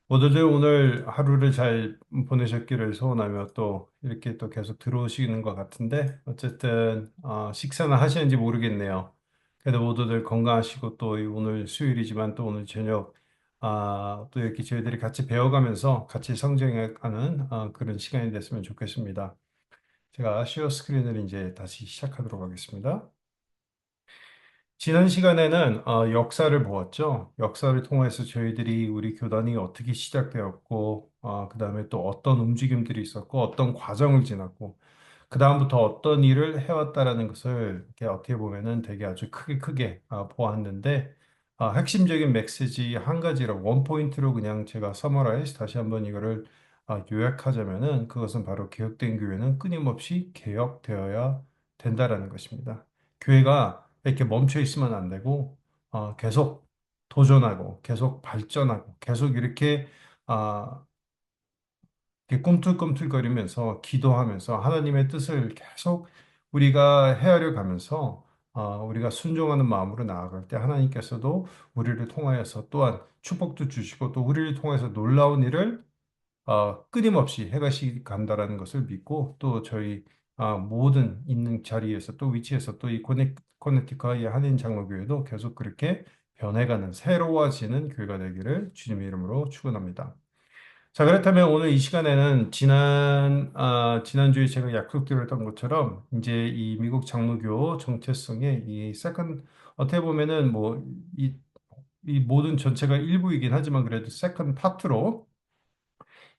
모두들 오늘 하루를 잘 보내셨기를 소원하며 또 이렇게 또 계속 들어오시는 것 같은데 어쨌든 식사는 하시는지 모르겠네요. 그래도 모두들 건강하시고 또 오늘 수요일이지만 또 오늘 저녁 또 이렇게 저희들이 같이 배워가면서 같이 성장해가는 그런 시간이 됐으면 좋겠습니다. 제가 쉐어 스크린을 이제 다시 시작하도록 하겠습니다. 지난 시간에는 역사를 보았죠. 역사를 통해서 저희들이 우리 교단이 어떻게 시작되었고, 그 다음에 또 어떤 움직임들이 있었고, 어떤 과정을 지났고, 그 다음부터 어떤 일을 해왔다라는 것을 이렇게 어떻게 보면은 되게 아주 크게 보았는데, 핵심적인 메시지 한 가지로 원 포인트로 그냥 제가 서머라이즈 다시 한번 이거를 요약하자면은 그것은 바로 개혁된 교회는 끊임없이 개혁되어야 된다라는 것입니다. 교회가 이렇게 멈춰 있으면 안 되고 계속 도전하고 계속 발전하고 계속 아, 이렇게 꿈틀꿈틀거리면서 기도하면서 하나님의 뜻을 계속 우리가 헤아려 가면서 우리가 순종하는 마음으로 나아갈 때 하나님께서도 우리를 통하여서 또한 축복도 주시고 또 우리를 통해서 놀라운 일을 끊임없이 해가시 간다라는 것을 믿고 또 저희 모든 있는 자리에서 또 위치에서 또 이 코네티카의 한인 장로교회도 계속 그렇게 변해가는 새로워지는 교회가 되기를 주님의 이름으로 축원합니다. 자, 그렇다면 오늘 이 시간에는 지난주에 제가 약속드렸던 것처럼 이제 이 미국 장로교 정체성의 이 세컨 어떻게 보면은 뭐 이 모든 전체가 일부이긴 하지만 그래도 세컨 파트로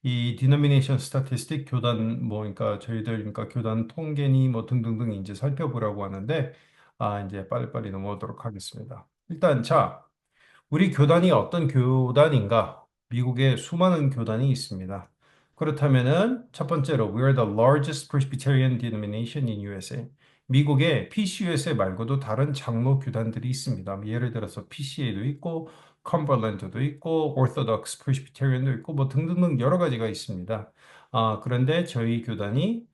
이 디노미네이션 스태티스틱 교단 뭐 그러니까 저희들 그러니까 교단 통계니 뭐 등등등 이제 살펴보라고 하는데 이제 빨리빨리 넘어오도록 하겠습니다. 일단 자 우리 교단이 어떤 교단인가? 미국에 수많은 교단이 있습니다. 그렇다면은 첫 번째로 We are the largest Presbyterian denomination in USA. 미국에 PCUSA 말고도 다른 장로 교단들이 있습니다. 예를 들어서 PCA도 있고 컴버랜드도 있고 Orthodox Presbyterian도 있고 뭐 등등등 여러 가지가 있습니다. 그런데 저희 교단이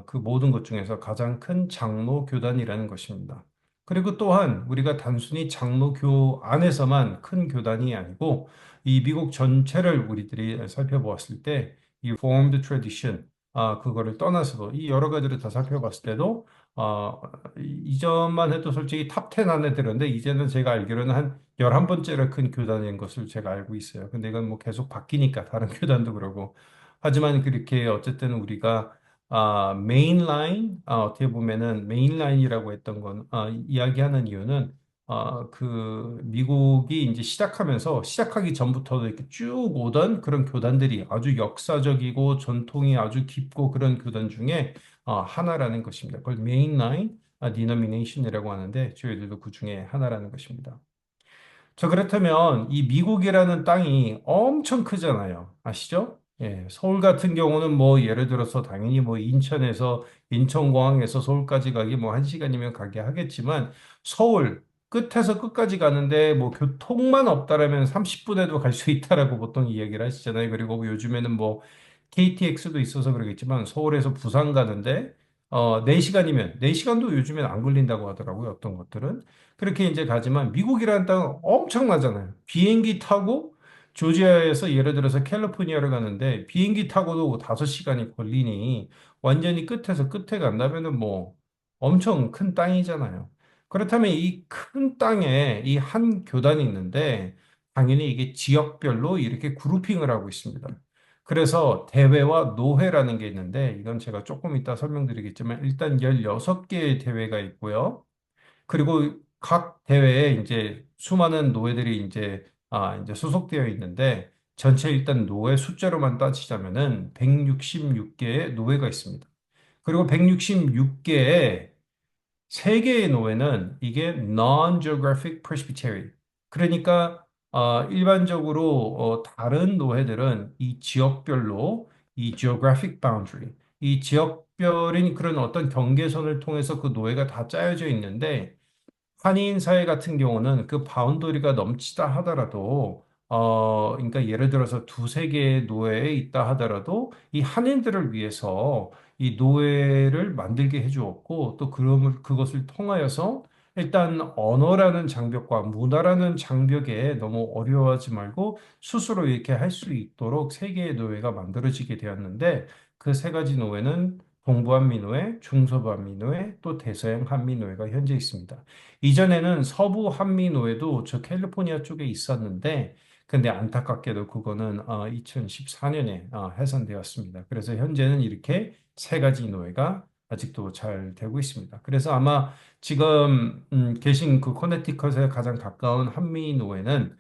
그 모든 것 중에서 가장 큰 장로 교단이라는 것입니다. 그리고 또한 우리가 단순히 장로교 안에서만 큰 교단이 아니고 이 미국 전체를 우리들이 살펴보았을 때 이 Reformed Tradition 그거를 떠나서도 이 여러 가지를 다 살펴봤을 때도 이전만 해도 솔직히 탑 10 안에 들었는데 이제는 제가 알기로는 한 11번째로 큰 교단인 것을 제가 알고 있어요. 근데 이건 뭐 계속 바뀌니까 다른 교단도 그러고 하지만 그렇게 어쨌든 우리가 메인라인, 어떻게 보면은 메인라인이라고 했던 건, 이야기하는 이유는, 그, 미국이 이제 시작하기 전부터도 이렇게 쭉 오던 그런 교단들이 아주 역사적이고 전통이 아주 깊고 그런 교단 중에, 하나라는 것입니다. 그걸 메인라인, 디노미네이션이라고 하는데, 저희들도 그 중에 하나라는 것입니다. 저 그렇다면 이 미국이라는 땅이 엄청 크잖아요. 아시죠? 예, 서울 같은 경우는 뭐 예를 들어서 당연히 뭐 인천공항에서 서울까지 가기 뭐 한 시간이면 가게 하겠지만 서울 끝에서 끝까지 가는데 뭐 교통만 없다라면 30분에도 갈 수 있다라고 보통 이야기를 하시잖아요. 그리고 요즘에는 뭐 KTX도 있어서 그러겠지만 서울에서 부산 가는데 4시간이면 4시간도 요즘엔 안 걸린다고 하더라고요. 어떤 것들은. 그렇게 이제 가지만 미국이라는 땅은 엄청나잖아요. 비행기 타고 조지아에서 예를 들어서 캘리포니아를 가는데 비행기 타고도 5시간이 걸리니 완전히 끝에서 끝에 간다면은 뭐 엄청 큰 땅이잖아요. 그렇다면 이 큰 땅에 이 한 교단이 있는데 당연히 이게 지역별로 이렇게 그룹핑을 하고 있습니다. 그래서 대회와 노회라는 게 있는데 이건 제가 조금 이따 설명드리겠지만 일단 16개의 대회가 있고요. 그리고 각 대회에 이제 수많은 노예들이 이제 소속되어 있는데 전체 일단 노예 숫자로만 따지자면은 166개의 노예가 있습니다. 그리고 166개의 세 개의 노예는 이게 non-geographic presbytery. 그러니까 일반적으로 다른 노예들은 이 지역별로 이 geographic boundary, 이 지역별인 그런 어떤 경계선을 통해서 그 노예가 다 짜여져 있는데 한인 사회 같은 경우는 그 바운더리가 넘치다 하더라도, 그러니까 예를 들어서 두세 개의 노예에 있다 하더라도 이 한인들을 위해서 이 노예를 만들게 해주었고 또 그것을 통하여서 일단 언어라는 장벽과 문화라는 장벽에 너무 어려워하지 말고 스스로 이렇게 할 수 있도록 세 개의 노예가 만들어지게 되었는데 그 세 가지 노예는 동부한미노예, 중서부한미노예, 또 대서양 한미노예가 현재 있습니다. 이전에는 서부 한미노예도 저 캘리포니아 쪽에 있었는데 근데 안타깝게도 그거는 2014년에 해산되었습니다. 그래서 현재는 이렇게 세 가지 노예가 아직도 잘 되고 있습니다. 그래서 아마 지금 계신 그 코네티컷에 가장 가까운 한미 노예는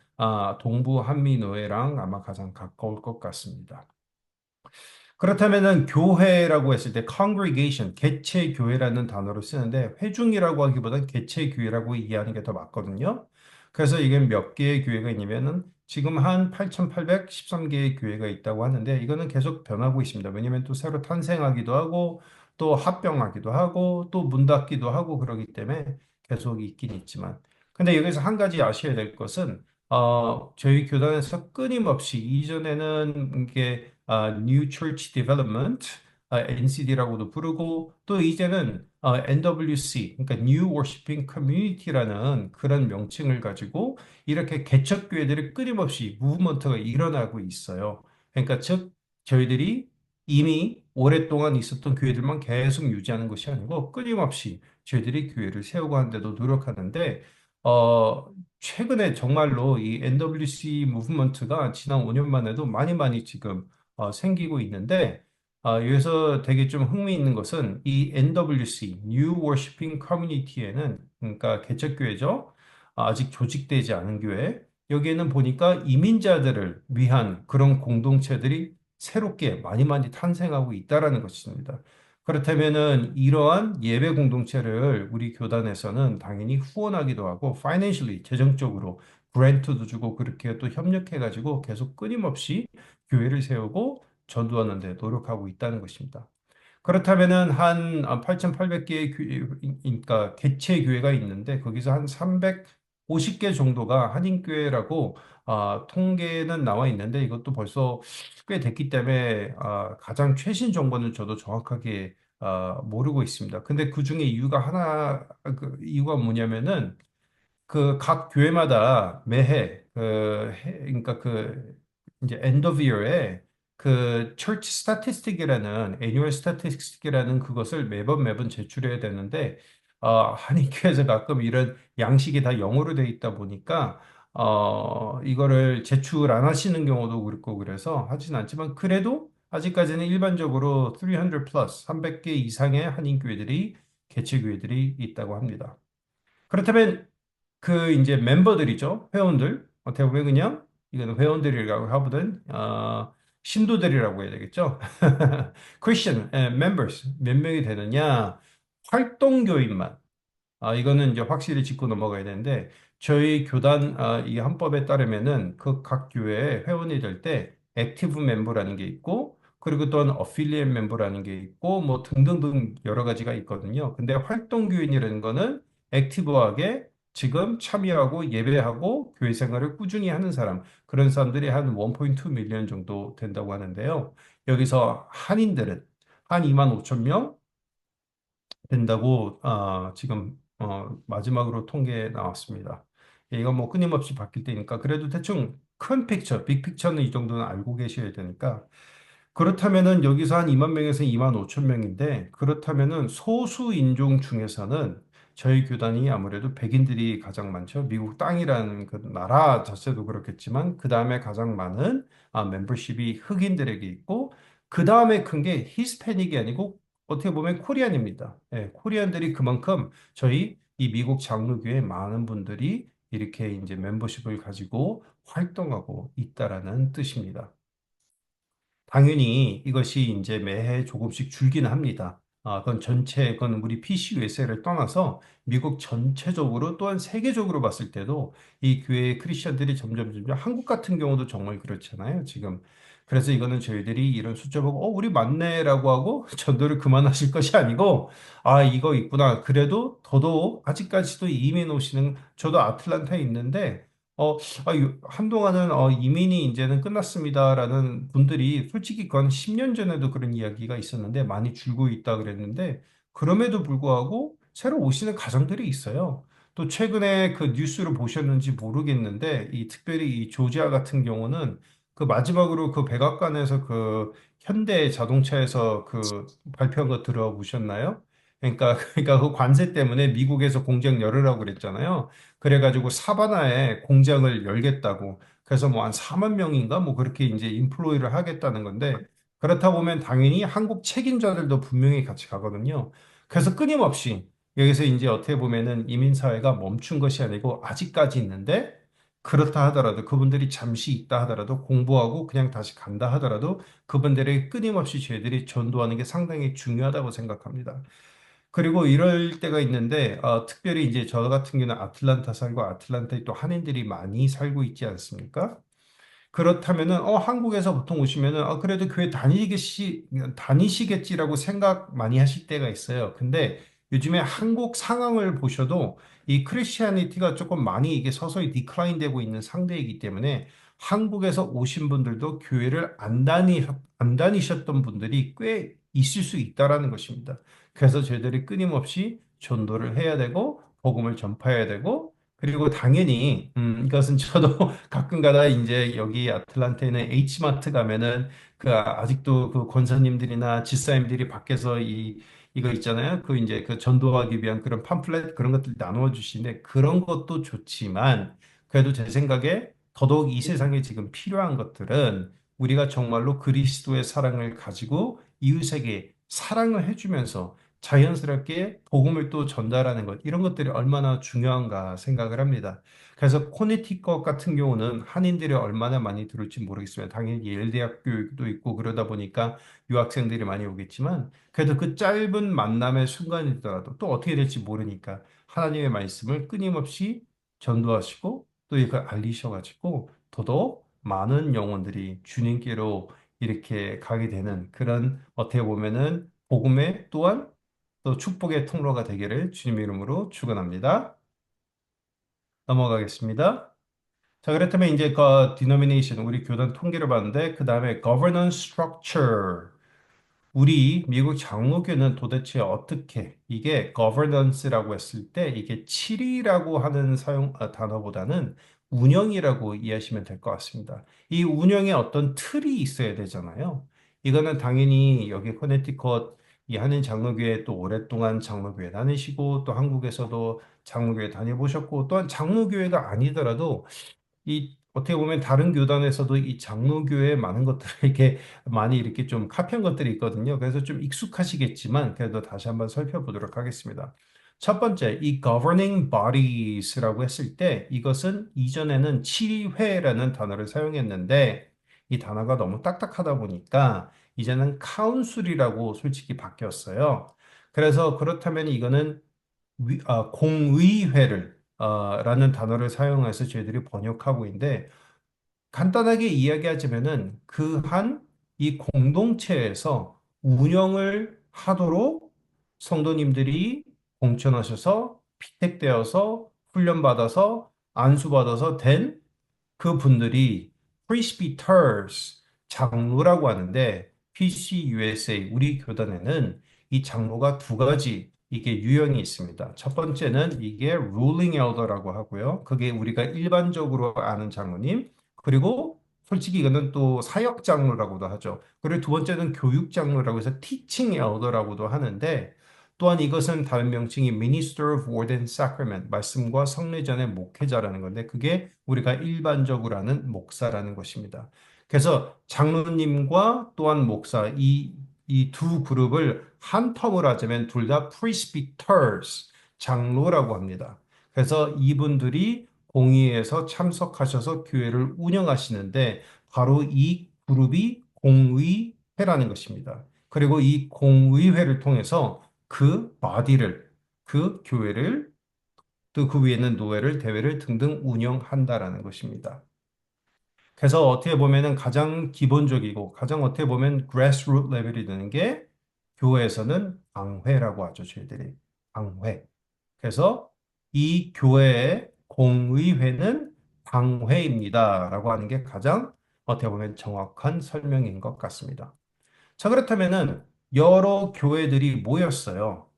동부 한미 노예랑 아마 가장 가까울 것 같습니다. 그렇다면은 교회라고 했을 때 congregation, 개체 교회라는 단어를 쓰는데 회중이라고 하기보다는 개체 교회라고 이해하는 게 더 맞거든요. 그래서 이게 몇 개의 교회가 있냐면은 지금 한 8,813개의 교회가 있다고 하는데 이거는 계속 변하고 있습니다. 왜냐면 또 새로 탄생하기도 하고 또 합병하기도 하고 또 문 닫기도 하고 그러기 때문에 계속 있긴 있지만 근데 여기서 한 가지 아셔야 될 것은 저희 교단에서 끊임없이 이전에는 이게 New Church Development, NCD라고도 부르고 또 이제는 NWC, 그러니까 New Worshiping Community라는 그런 명칭을 가지고 이렇게 개척교회들이 끊임없이 무브먼트가 일어나고 있어요. 그러니까 즉 저희들이 이미 오랫동안 있었던 교회들만 계속 유지하는 것이 아니고 끊임없이 저희들이 교회를 세우고 하는데도 노력하는데 최근에 정말로 이 NWC 무브먼트가 지난 5년 만에도 많이 많이 지금 생기고 있는데 여기서 되게 좀 흥미있는 것은 이 NWC, New Worshiping Community에는 그러니까 개척교회죠. 아직 조직되지 않은 교회. 여기에는 보니까 이민자들을 위한 그런 공동체들이 새롭게 많이 많이 탄생하고 있다라는 것입니다. 그렇다면은 이러한 예배 공동체를 우리 교단에서는 당연히 후원하기도 하고 financially 재정적으로 그랜트도 주고 그렇게 또 협력해 가지고 계속 끊임없이 교회를 세우고 전도하는 데 노력하고 있다는 것입니다. 그렇다면은 한 8,800개의 그러니까 개체 교회가 있는데 거기서 한 350개 정도가 한인교회라고 통계는 나와 있는데 이것도 벌써 꽤 됐기 때문에 가장 최신 정보는 저도 정확하게 모르고 있습니다. 근데 그 중에 그 이유가 뭐냐면은 그 각 교회마다 매해 그러니까 그 이제 end of year에 그 church statistic이라는 annual statistic이라는 그것을 매번 제출해야 되는데 한인교회에서 가끔 이런 양식이 다 영어로 돼 있다 보니까 이거를 제출 안 하시는 경우도 그렇고 그래서 하진 않지만 그래도 아직까지는 일반적으로 300 플러스 300개 이상의 한인교회들이 개체교회들이 있다고 합니다. 그렇다면 그 이제 멤버들이죠. 회원들. 어떻게 보면 그냥 이거는 회원들이라고 하거든. 신도들이라고 해야 되겠죠. Christian members 몇 명이 되느냐? 활동교인만. 이거는 이제 확실히 짚고 넘어가야 되는데, 저희 교단, 이 헌법에 따르면은 그 각 교회에 회원이 될 때 액티브 멤버라는 게 있고, 그리고 또한 어필리에이트 멤버라는 게 있고, 뭐 등등등 여러 가지가 있거든요. 근데 활동교인이라는 거는 액티브하게 지금 참여하고 예배하고 교회 생활을 꾸준히 하는 사람, 그런 사람들이 한 1.2 밀리언 정도 된다고 하는데요. 여기서 한인들은 한 2만 5천 명, 된다고 지금 마지막으로 통계 나왔습니다. 이건 뭐 끊임없이 바뀔 때니까 그래도 대충 큰 픽처, 빅 픽처는 이 정도는 알고 계셔야 되니까 그렇다면은 여기서 한 2만 명에서 2만 5천 명인데 그렇다면은 소수 인종 중에서는 저희 교단이 아무래도 백인들이 가장 많죠. 미국 땅이라는 그 나라 자체도 그렇겠지만 그 다음에 가장 많은 멤버십이 흑인들에게 있고 그 다음에 큰 게 히스패닉이 아니고 어떻게 보면 코리안입니다. 예, 코리안들이 그만큼 저희 이 미국 장로교회 많은 분들이 이렇게 이제 멤버십을 가지고 활동하고 있다라는 뜻입니다. 당연히 이것이 이제 매해 조금씩 줄기는 합니다. 그건 우리 PCUSA를 떠나서 미국 전체적으로 또한 세계적으로 봤을 때도 이 교회의 크리스천들이 점점 한국 같은 경우도 정말 그렇잖아요, 지금. 그래서 이거는 저희들이 이런 숫자 보고, 우리 맞네라고 하고 전도를 그만하실 것이 아니고, 이거 있구나. 그래도 더더욱 아직까지도 이민 오시는, 저도 아틀란타에 있는데, 한동안은 이민이 이제는 끝났습니다라는 분들이 솔직히 그건 10년 전에도 그런 이야기가 있었는데 많이 줄고 있다 그랬는데 그럼에도 불구하고 새로 오시는 가정들이 있어요. 또 최근에 그 뉴스를 보셨는지 모르겠는데 이 특별히 이 조지아 같은 경우는 그 마지막으로 그 백악관에서 그 현대 자동차에서 그 발표한 거 들어보셨나요? 그러니까 그 관세 때문에 미국에서 공장 열으라고 그랬잖아요. 그래가지고 사바나에 공장을 열겠다고. 그래서 뭐 한 4만 명인가 뭐 그렇게 이제 인플로이를 하겠다는 건데 그렇다 보면 당연히 한국 책임자들도 분명히 같이 가거든요. 그래서 끊임없이 여기서 이제 어떻게 보면은 이민사회가 멈춘 것이 아니고 아직까지 있는데 그렇다 하더라도 그분들이 잠시 있다 하더라도 공부하고 그냥 다시 간다 하더라도 그분들에게 끊임없이 저희들이 전도하는 게 상당히 중요하다고 생각합니다. 그리고 이럴 때가 있는데 특별히 이제 저 같은 경우는 아틀란타 살고 아틀란타에 또 한인들이 많이 살고 있지 않습니까? 그렇다면은 한국에서 보통 오시면은 그래도 교회 다니시겠지라고 생각 많이 하실 때가 있어요. 근데 요즘에 한국 상황을 보셔도 이 크리스티아니티가 조금 많이 이게 서서히 디클라인 되고 있는 상태이기 때문에 한국에서 오신 분들도 교회를 안 다니셨던 분들이 꽤 있을 수 있다라는 것입니다. 그래서 저희들이 끊임없이 전도를 해야 되고 복음을 전파해야 되고 그리고 당연히 이것은 저도 가끔가다 이제 여기 아틀란타에는 H마트 가면은 그 아직도 그 권사님들이나 집사님들이 밖에서 이거 있잖아요. 그 이제 그 전도하기 위한 그런 팜플렛 그런 것들 나누어 주시는데 그런 것도 좋지만 그래도 제 생각에 더더욱 이 세상에 지금 필요한 것들은 우리가 정말로 그리스도의 사랑을 가지고 이웃에게 사랑을 해주면서 자연스럽게 복음을 또 전달하는 것, 이런 것들이 얼마나 중요한가 생각을 합니다. 그래서 코네티컷 같은 경우는 한인들이 얼마나 많이 들을지 모르겠어요. 당연히 예일대학교도 있고 그러다 보니까 유학생들이 많이 오겠지만 그래도 그 짧은 만남의 순간이더라도 또 어떻게 될지 모르니까 하나님의 말씀을 끊임없이 전도하시고 또 이걸 알리셔가지고 더더욱 많은 영혼들이 주님께로 이렇게 가게 되는 그런 어떻게 보면은 복음의 또한 또 축복의 통로가 되기를 주님 이름으로 축원합니다. 넘어가겠습니다. 자, 그렇다면 이제 그 denomination 우리 교단 통계를 봤는데 그 다음에 governance structure 우리 미국 장로교는 도대체 어떻게 이게 governance라고 했을 때 이게 치리라고 하는 단어보다는 운영이라고 이해하시면 될 것 같습니다. 이 운영에 어떤 틀이 있어야 되잖아요. 이거는 당연히 여기 커네티컷 이 한인 장로교회 또 오랫동안 장로교회 다니시고 또 한국에서도 장로교회 다녀보셨고 또한 장로교회가 아니더라도 이 어떻게 보면 다른 교단에서도 이 장로교회 많은 것들을 이렇게 많이 이렇게 좀 카피한 것들이 있거든요. 그래서 좀 익숙하시겠지만 그래도 다시 한번 살펴보도록 하겠습니다. 첫 번째, 이 governing bodies라고 했을 때 이것은 이전에는 치리회라는 단어를 사용했는데 이 단어가 너무 딱딱하다 보니까 이제는 카운슬이라고 솔직히 바뀌었어요. 그래서 그렇다면 이거는 공의회를 라는 단어를 사용해서 저희들이 번역하고 있는데 간단하게 이야기하자면은 그 한 이 공동체에서 운영을 하도록 성도님들이 공천하셔서 피택되어서 훈련받아서 안수받아서 된 그분들이 presbyters 장로라고 하는데 PCUSA 우리 교단에는 이 장로가 두 가지 이게 유형이 있습니다. 첫 번째는 이게 ruling elder라고 하고요. 그게 우리가 일반적으로 아는 장로님. 그리고 솔직히 이거는 또 사역 장로라고도 하죠. 그리고 두 번째는 교육 장로라고 해서 teaching elder라고도 하는데 또한 이것은 다른 명칭이 Minister of Word and Sacrament, 말씀과 성례전의 목회자라는 건데 그게 우리가 일반적으로 하는 목사라는 것입니다. 그래서 장로님과 또한 목사 이 두 그룹을 한 텀으로 하자면 둘 다 presbyters, 장로라고 합니다. 그래서 이분들이 공의회에서 참석하셔서 교회를 운영하시는데 바로 이 그룹이 공의회라는 것입니다. 그리고 이 공의회를 통해서 그 바디를, 그 교회를, 또 그 위에 있는 노회를, 대회를 등등 운영한다라는 것입니다. 그래서 어떻게 보면은 가장 기본적이고 가장 어떻게 보면 grassroot 레벨이 되는 게 교회에서는 방회라고 하죠, 저희들이. 방회. 그래서 이 교회의 공의회는 방회입니다라고 하는 게 가장 어떻게 보면 정확한 설명인 것 같습니다. 자, 그렇다면은 여러 교회들이 모였어요.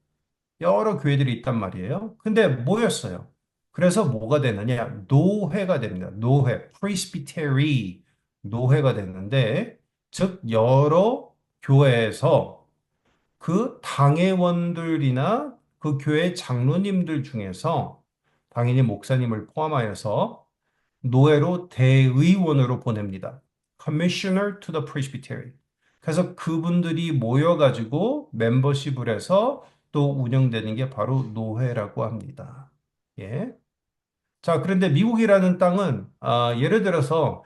여러 교회들이 있단 말이에요. 근데 모였어요. 그래서 뭐가 되느냐? 노회가 됩니다. 노회, presbytery, 노회가 되는데, 즉 여러 교회에서 그 당회원들이나 그 교회 장로님들 중에서 당연히 목사님을 포함하여서 노회로 대의원으로 보냅니다. Commissioner to the Presbytery. 그래서 그분들이 모여가지고 멤버십을 해서 또 운영되는 게 바로 노회라고 합니다. 예. 자, 그런데 미국이라는 땅은 예를 들어서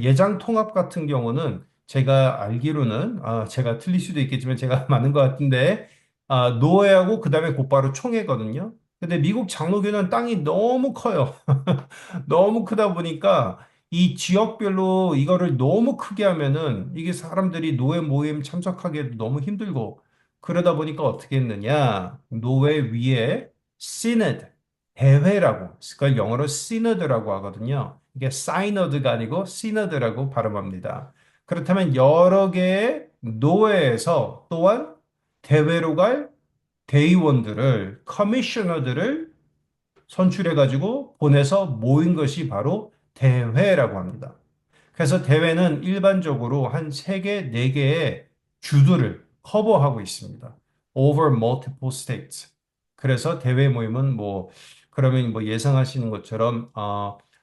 예장 통합 같은 경우는 제가 알기로는 제가 틀릴 수도 있겠지만 제가 맞는 것 같은데 노예하고 그다음에 곧바로 총회거든요. 근데 미국 장로교는 땅이 너무 커요. 너무 크다 보니까 이 지역별로 이거를 너무 크게 하면은 이게 사람들이 노예 모임 참석하기에도 너무 힘들고 그러다 보니까 어떻게 했느냐? 노예 위에 synod 대회라고, 그걸 영어로 시너드라고 하거든요. 이게 사이너드가 아니고 시너드라고 발음합니다. 그렇다면 여러 개의 노회에서 또한 대회로 갈 대의원들을, 커미셔너들을 선출해가지고 보내서 모인 것이 바로 대회라고 합니다. 그래서 대회는 일반적으로 한 3개, 4개의 주들을 커버하고 있습니다. Over multiple states. 그래서 대회 모임은 그러면 예상하시는 것처럼,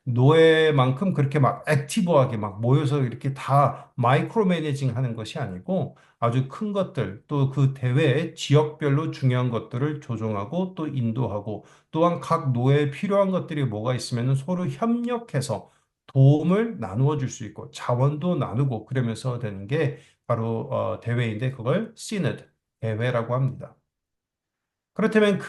노예만큼 그렇게 막 액티브하게 막 모여서 이렇게 다 마이크로 매니징 하는 것이 아니고 아주 큰 것들, 또 그 대회의 지역별로 중요한 것들을 조정하고 또 인도하고 또한 각 노예에 필요한 것들이 뭐가 있으면 서로 협력해서 도움을 나누어 줄 수 있고 자원도 나누고 그러면서 되는 게 바로 대회인데 그걸 시너드 대회라고 합니다. 그렇다면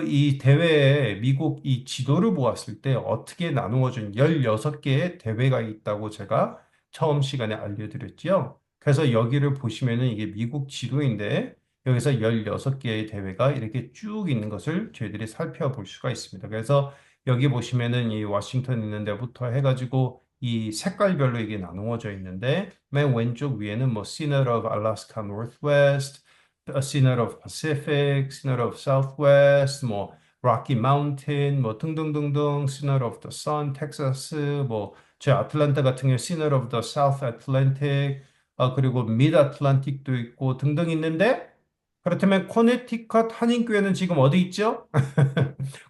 이 대회에 미국 이 지도를 보았을 때 어떻게 나누어진 16개의 대회가 있다고 제가 처음 시간에 알려드렸지요. 그래서 여기를 보시면은 이게 미국 지도인데 여기서 16개의 대회가 이렇게 쭉 있는 것을 저희들이 살펴볼 수가 있습니다. 그래서 여기 보시면은 이 워싱턴 있는 데부터 해가지고 이 색깔별로 이게 나누어져 있는데 맨 왼쪽 위에는 Synod of Alaska Northwest, Synod of Pacific, Synod of Southwest, Rocky Mountain, 등등등등, Synod of the Sun, 텍사스, 제 아틀란타 같은 경우 Synod of the South Atlantic, 그리고 미드 아틀란틱도 있고 등등 있는데 그렇다면 코네티컷 한인교회는 지금 어디 있죠?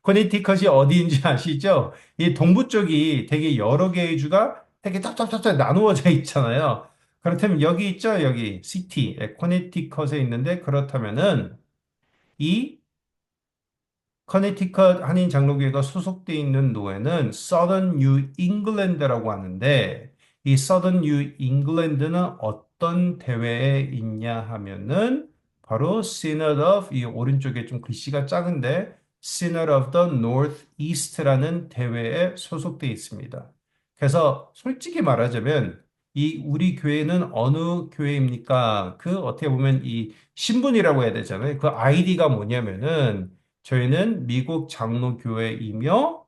코네티컷이 어디인지 아시죠? 이 동부 쪽이 되게 여러 개의 주가 되게 쫙쫙쫙쫙 나누어져 있잖아요. 그렇다면 여기 있죠? 여기 시티, 코네티컷에 있는데 그렇다면은 이 커네티컷 한인 장로교회가 소속돼 있는 노회는 Southern New England라고 하는데 이 Southern New England는 어떤 대회에 있냐 하면은 바로 Synod of 이 오른쪽에 좀 글씨가 작은데 Synod of the Northeast라는 대회에 소속돼 있습니다. 그래서 솔직히 말하자면 이 우리 교회는 어느 교회입니까? 그 어떻게 보면 이 신분이라고 해야 되잖아요. 그 아이디가 뭐냐면은 저희는 미국 장로교회이며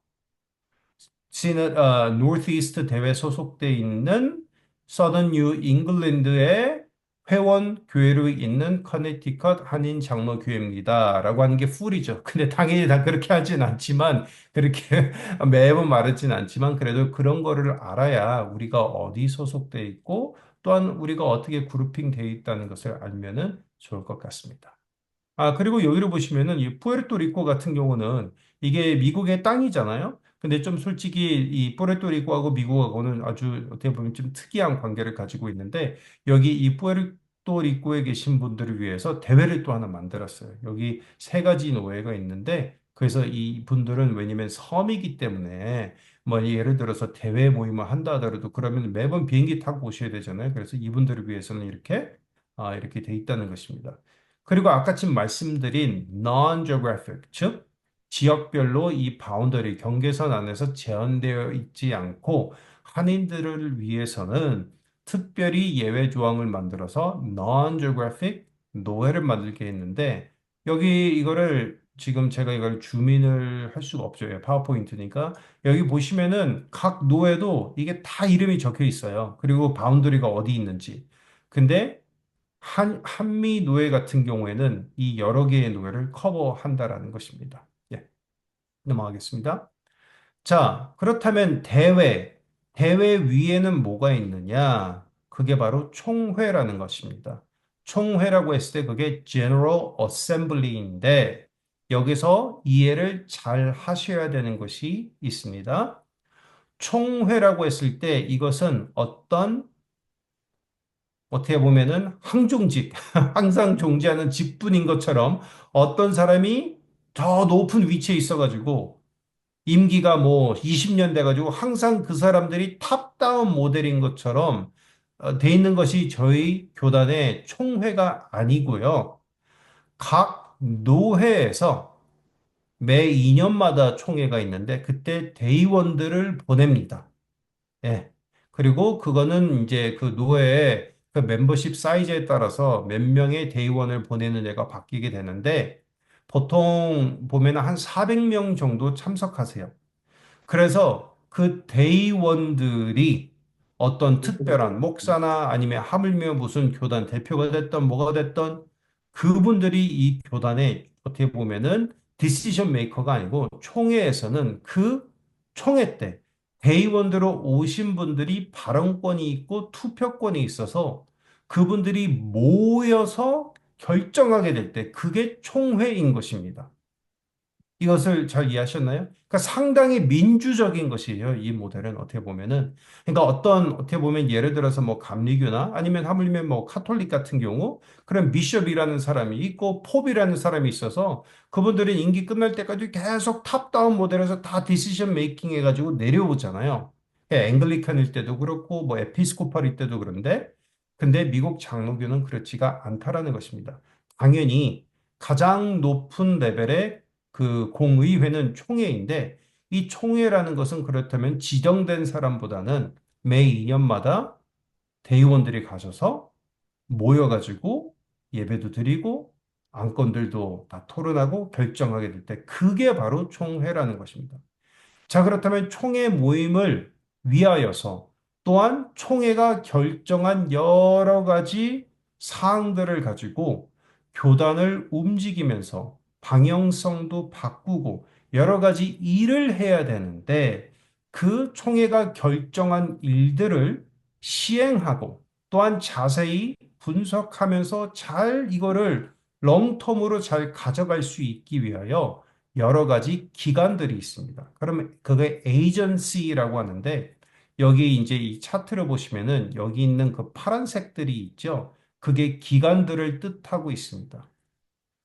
노스이스트 대회 소속돼 있는 서던 뉴 잉글랜드의 회원 교회로 있는 커네티컷 한인 장로교회입니다. 라고 하는 게 풀이죠. 근데 당연히 다 그렇게 하진 않지만, 그렇게 매번 말하진 않지만, 그래도 그런 거를 알아야 우리가 어디 소속돼 있고, 또한 우리가 어떻게 그룹핑 돼 있다는 것을 알면은 좋을 것 같습니다. 그리고 여기를 보시면은 이 푸에르토리코 같은 경우는 이게 미국의 땅이잖아요. 근데 좀 솔직히 이 푸에르토리코하고 미국하고는 아주 어떻게 보면 좀 특이한 관계를 가지고 있는데 여기 이 푸에르토리코에 계신 분들을 위해서 대회를 또 하나 만들었어요. 여기 3가지 노예가 있는데 그래서 이 분들은 왜냐면 섬이기 때문에 예를 들어서 대회 모임을 한다 하더라도 그러면 매번 비행기 타고 오셔야 되잖아요. 그래서 이분들을 위해서는 이렇게 돼 있다는 것입니다. 그리고 아까쯤 말씀드린 non-geographic, 즉 지역별로 이 바운더리 경계선 안에서 제한되어 있지 않고 한인들을 위해서는 특별히 예외 조항을 만들어서 non-geographic 노예를 만들게 했는데 여기 이거를 지금 제가 이걸 주민을 할 수가 없죠. 파워포인트니까 여기 보시면은 각 노예도 이게 다 이름이 적혀 있어요. 그리고 바운더리가 어디 있는지. 근데 한미 노예 같은 경우에는 이 여러 개의 노예를 커버한다라는 것입니다. 예, 넘어가겠습니다. 자, 그렇다면 대회 위에는 뭐가 있느냐? 그게 바로 총회라는 것입니다. 총회라고 했을 때 그게 General Assembly인데 여기서 이해를 잘 하셔야 되는 것이 있습니다. 총회라고 했을 때 이것은 어떤 어떻게 보면은 항종직, 항상 존재하는 직분인 것처럼 어떤 사람이 더 높은 위치에 있어가지고 임기가 뭐 20년 돼가지고 항상 그 사람들이 탑다운 모델인 것처럼 돼 있는 것이 저희 교단의 총회가 아니고요. 각 노회에서 매 2년마다 총회가 있는데 그때 대의원들을 보냅니다. 예. 그리고 그거는 이제 그 노회의 그 멤버십 사이즈에 따라서 몇 명의 대의원을 보내는 애가 바뀌게 되는데 보통 보면 한 400명 정도 참석하세요. 그래서 그 대의원들이 어떤 특별한 목사나 아니면 하물며 무슨 교단 대표가 됐던 뭐가 됐던 그분들이 이 교단의 어떻게 보면은 디시전 메이커가 아니고 총회에서는 그 총회 때 대의원으로 오신 분들이 발언권이 있고 투표권이 있어서 그분들이 모여서 결정하게 될 때 그게 총회인 것입니다. 이것을 잘 이해하셨나요? 그러니까 상당히 민주적인 것이에요. 이 모델은 어떻게 보면은. 그러니까 어떻게 보면 예를 들어서 뭐 감리교나 아니면 하물며 뭐 카톨릭 같은 경우 그런 비숍이라는 사람이 있고 pop이라는 사람이 있어서 그분들은 임기 끝날 때까지 계속 탑다운 모델에서 다 디시전 메이킹 해가지고 내려오잖아요. 앵글리칸일 때도 그렇고 뭐 에피스코팔일 때도 그런데 근데 미국 장로교는 그렇지가 않다라는 것입니다. 당연히 가장 높은 레벨의 그 공의회는 총회인데 이 총회라는 것은 그렇다면 지정된 사람보다는 매 2년마다 대의원들이 가셔서 모여가지고 예배도 드리고 안건들도 다 토론하고 결정하게 될 때 그게 바로 총회라는 것입니다. 자, 그렇다면 총회 모임을 위하여서 또한 총회가 결정한 여러 가지 사항들을 가지고 교단을 움직이면서 방향성도 바꾸고 여러 가지 일을 해야 되는데 그 총회가 결정한 일들을 시행하고 또한 자세히 분석하면서 잘 이거를 롱텀으로 잘 가져갈 수 있기 위하여 여러 가지 기관들이 있습니다. 그러면 그게 에이전시라고 하는데 여기 이제 이 차트를 보시면은 여기 있는 그 파란색들이 있죠. 그게 기관들을 뜻하고 있습니다.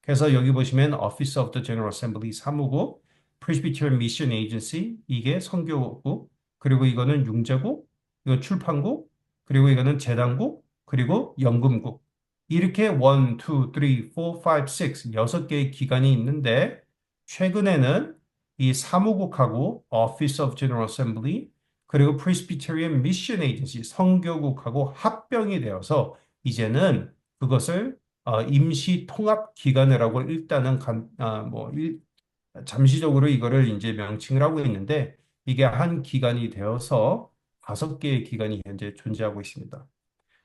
그래서 여기 보시면 Office of the General Assembly 사무국, Presbyterian Mission Agency 이게 선교국, 그리고 이거는 융자국, 이거 출판국, 그리고 이거는 재단국, 그리고 연금국. 이렇게 1, 2, 3, 4, 5, 6, 6개의 기관이 있는데 최근에는 이 사무국하고 Office of General Assembly 그리고 Presbyterian Mission Agency 선교국하고 합병이 되어서 이제는 그것을 임시 통합 기관이라고 일단은 잠시적으로 이거를 이제 명칭을 하고 있는데 이게 한 기관이 되어서 5개의 기관이 현재 존재하고 있습니다.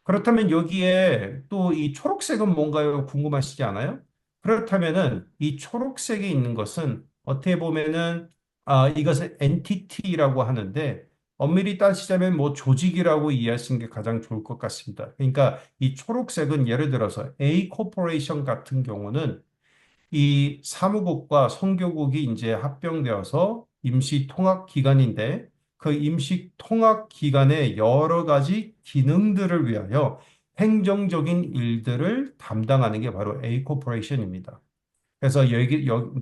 그렇다면 여기에 또 이 초록색은 뭔가요? 궁금하시지 않아요? 그렇다면은 이 초록색에 있는 것은 어떻게 보면은 이것을 엔티티라고 하는데 엄밀히 따지자면 뭐 조직이라고 이해하시는 게 가장 좋을 것 같습니다. 그러니까 이 초록색은 예를 들어서 A 코퍼레이션 같은 경우는 이 사무국과 선교국이 이제 합병되어서 임시 통합 기관인데 그 임시 통합 기관의 여러 가지 기능들을 위하여 행정적인 일들을 담당하는 게 바로 A 코퍼레이션입니다. 그래서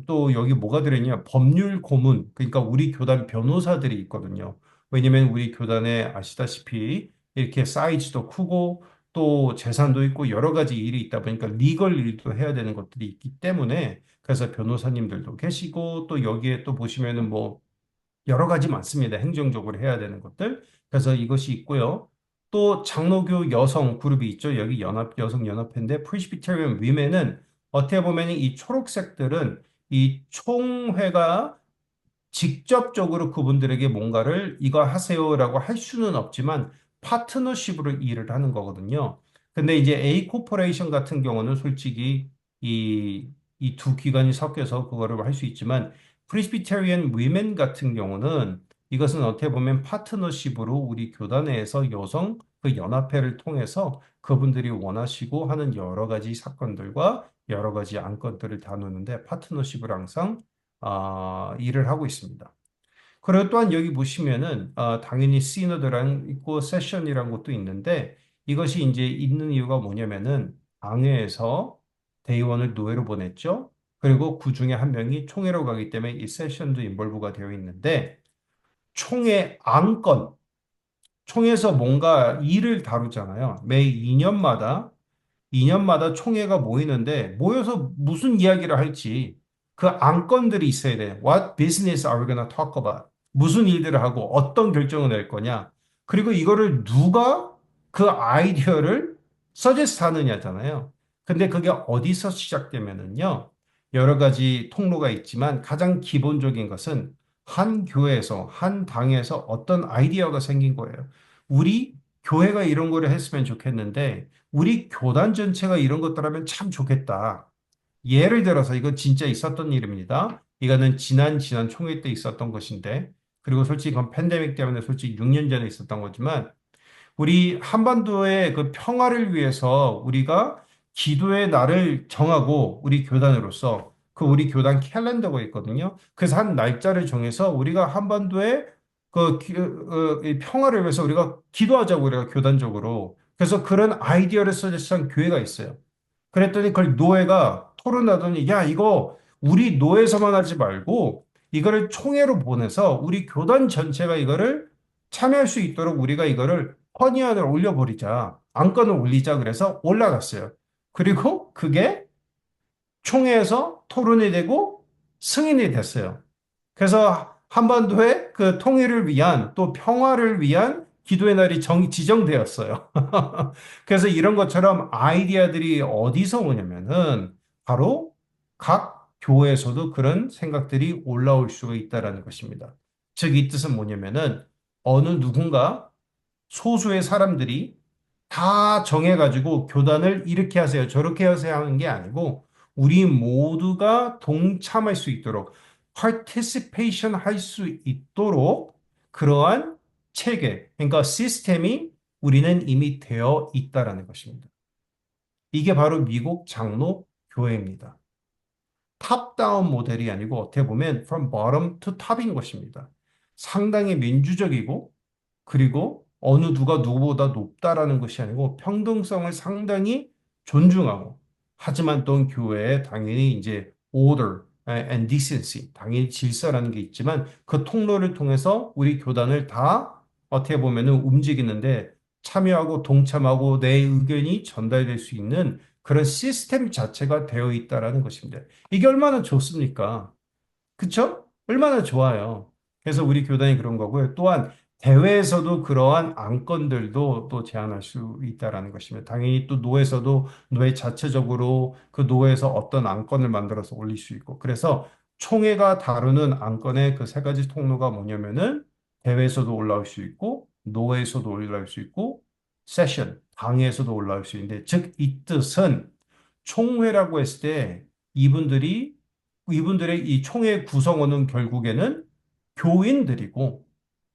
또 여기 뭐가 들어있냐? 법률 고문. 그러니까 우리 교단 변호사들이 있거든요. 왜냐면 우리 교단에 아시다시피 이렇게 사이즈도 크고 또 재산도 있고 여러 가지 일이 있다 보니까 리걸 일도 해야 되는 것들이 있기 때문에 그래서 변호사님들도 계시고 또 여기에 또 보시면은 뭐 여러 가지 많습니다. 행정적으로 해야 되는 것들. 그래서 이것이 있고요. 또 장로교 여성 그룹이 있죠. 여기 여성 연합회인데 프리스비테리언 위멘은 어떻게 보면 이 초록색들은 이 총회가 직접적으로 그분들에게 뭔가를 이거 하세요라고 할 수는 없지만 파트너십으로 일을 하는 거거든요. 근데 이제 A 코퍼레이션 같은 경우는 솔직히 이 두 기관이 섞여서 그거를 할 수 있지만 프레스비테리안 위멘 같은 경우는 이것은 어떻게 보면 파트너십으로 우리 교단 내에서 여성 그 연합회를 통해서 그분들이 원하시고 하는 여러 가지 사건들과 여러 가지 안건들을 다루는데 파트너십을 항상 일을 하고 있습니다. 그리고 또한 여기 보시면은 당연히 시너드랑 있고 세션이란 것도 있는데 이것이 이제 있는 이유가 뭐냐면은 당회에서 대의원을 노예로 보냈죠. 그리고 그 중에 한 명이 총회로 가기 때문에 이 세션도 인볼브가 되어 있는데 총회 안건, 총회에서 뭔가 일을 다루잖아요. 매 2년마다 총회가 모이는데 모여서 무슨 이야기를 할지 그 안건들이 있어야 돼. What business are we gonna talk about? 무슨 일들을 하고 어떤 결정을 낼 거냐? 그리고 이거를 누가 그 아이디어를 서제스트 하느냐잖아요. 근데 그게 어디서 시작되면은요. 여러 가지 통로가 있지만 가장 기본적인 것은 한 교회에서, 한 당에서 어떤 아이디어가 생긴 거예요. 우리 교회가 이런 거를 했으면 좋겠는데 우리 교단 전체가 이런 것들 하면 참 좋겠다. 예를 들어서 이거 진짜 있었던 일입니다. 이거는 지난 총회 때 있었던 것인데, 그리고 솔직히 그건 팬데믹 때문에 솔직히 6년 전에 있었던 거지만, 우리 한반도의 그 평화를 위해서 우리가 기도의 날을 정하고 우리 교단으로서 그 우리 교단 캘린더가 있거든요. 그래서 한 날짜를 정해서 우리가 한반도의 이 평화를 위해서 우리가 기도하자고 우리가 교단적으로. 그래서 그런 아이디어를 서제스한 교회가 있어요. 그랬더니 그걸 노예가 토론하더니 야 이거 우리 노예에서만 하지 말고 이거를 총회로 보내서 우리 교단 전체가 이거를 참여할 수 있도록 우리가 이거를 허니안을 올려버리자. 안건을 올리자 그래서 올라갔어요. 그리고 그게 총회에서 토론이 되고 승인이 됐어요. 그래서 한반도의 그 통일을 위한 또 평화를 위한 기도의 날이 지정되었어요. 그래서 이런 것처럼 아이디어들이 어디서 오냐면은 바로 각 교회에서도 그런 생각들이 올라올 수가 있다라는 것입니다. 즉, 이 뜻은 뭐냐면은 어느 누군가 소수의 사람들이 다 정해가지고 교단을 이렇게 하세요, 저렇게 하세요 하는 게 아니고 우리 모두가 동참할 수 있도록 participation 할 수 있도록 그러한 체계, 그러니까 시스템이 우리는 이미 되어 있다라는 것입니다. 이게 바로 미국 장로 교회입니다. 탑다운 모델이 아니고 어떻게 보면 from bottom to top인 것입니다. 상당히 민주적이고 그리고 어느 누가 누구보다 높다라는 것이 아니고 평등성을 상당히 존중하고 하지만 또 교회에 당연히 이제 order and decency 당연히 질서라는 게 있지만 그 통로를 통해서 우리 교단을 다 어떻게 보면은 움직이는데 참여하고 동참하고 내 의견이 전달될 수 있는 그런 시스템 자체가 되어 있다라는 것입니다. 이게 얼마나 좋습니까? 그쵸? 얼마나 좋아요. 그래서 우리 교단이 그런 거고요. 또한 대회에서도 그러한 안건들도 또 제안할 수 있다라는 것입니다. 당연히 또 노회에서도 노회 자체적으로 그 노회에서 어떤 안건을 만들어서 올릴 수 있고. 그래서 총회가 다루는 안건의 그 세 가지 통로가 뭐냐면은 대회에서도 올라올 수 있고, 노회에서도 올라올 수 있고, 세션, 당회에서도 올라올 수 있는데, 즉, 이 뜻은 총회라고 했을 때 이분들의 이 총회 구성원은 결국에는 교인들이고,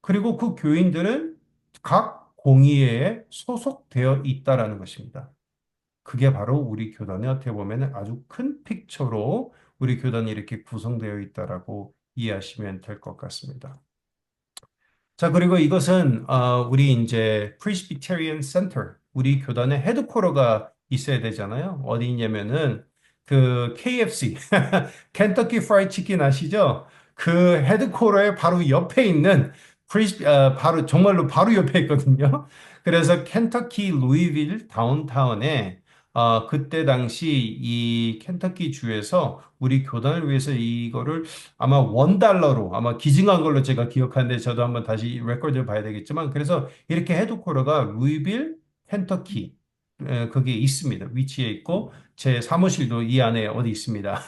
그리고 그 교인들은 각 공의회에 소속되어 있다라는 것입니다. 그게 바로 우리 교단의 어떻게 보면 아주 큰 픽처로 우리 교단이 이렇게 구성되어 있다라고 이해하시면 될 것 같습니다. 자, 그리고 이것은 우리 이제 Presbyterian Center, 우리 교단의 헤드쿼터가 있어야 되잖아요. 어디 있냐면은 그 KFC, 켄터키 프라이드 치킨 아시죠? 그 헤드쿼터의 바로 옆에 있는 바로 정말로 바로 옆에 있거든요. 그래서 켄터키 루이빌 다운타운에 그때 당시 이 켄터키 주에서 우리 교단을 위해서 이거를 아마 $1로 아마 기증한 걸로 제가 기억하는데 저도 한번 다시 레코드를 봐야 되겠지만 그래서 이렇게 헤드쿼터가 루이빌, 켄터키 거기에 있습니다. 위치에 있고 제 사무실도 이 안에 어디 있습니다.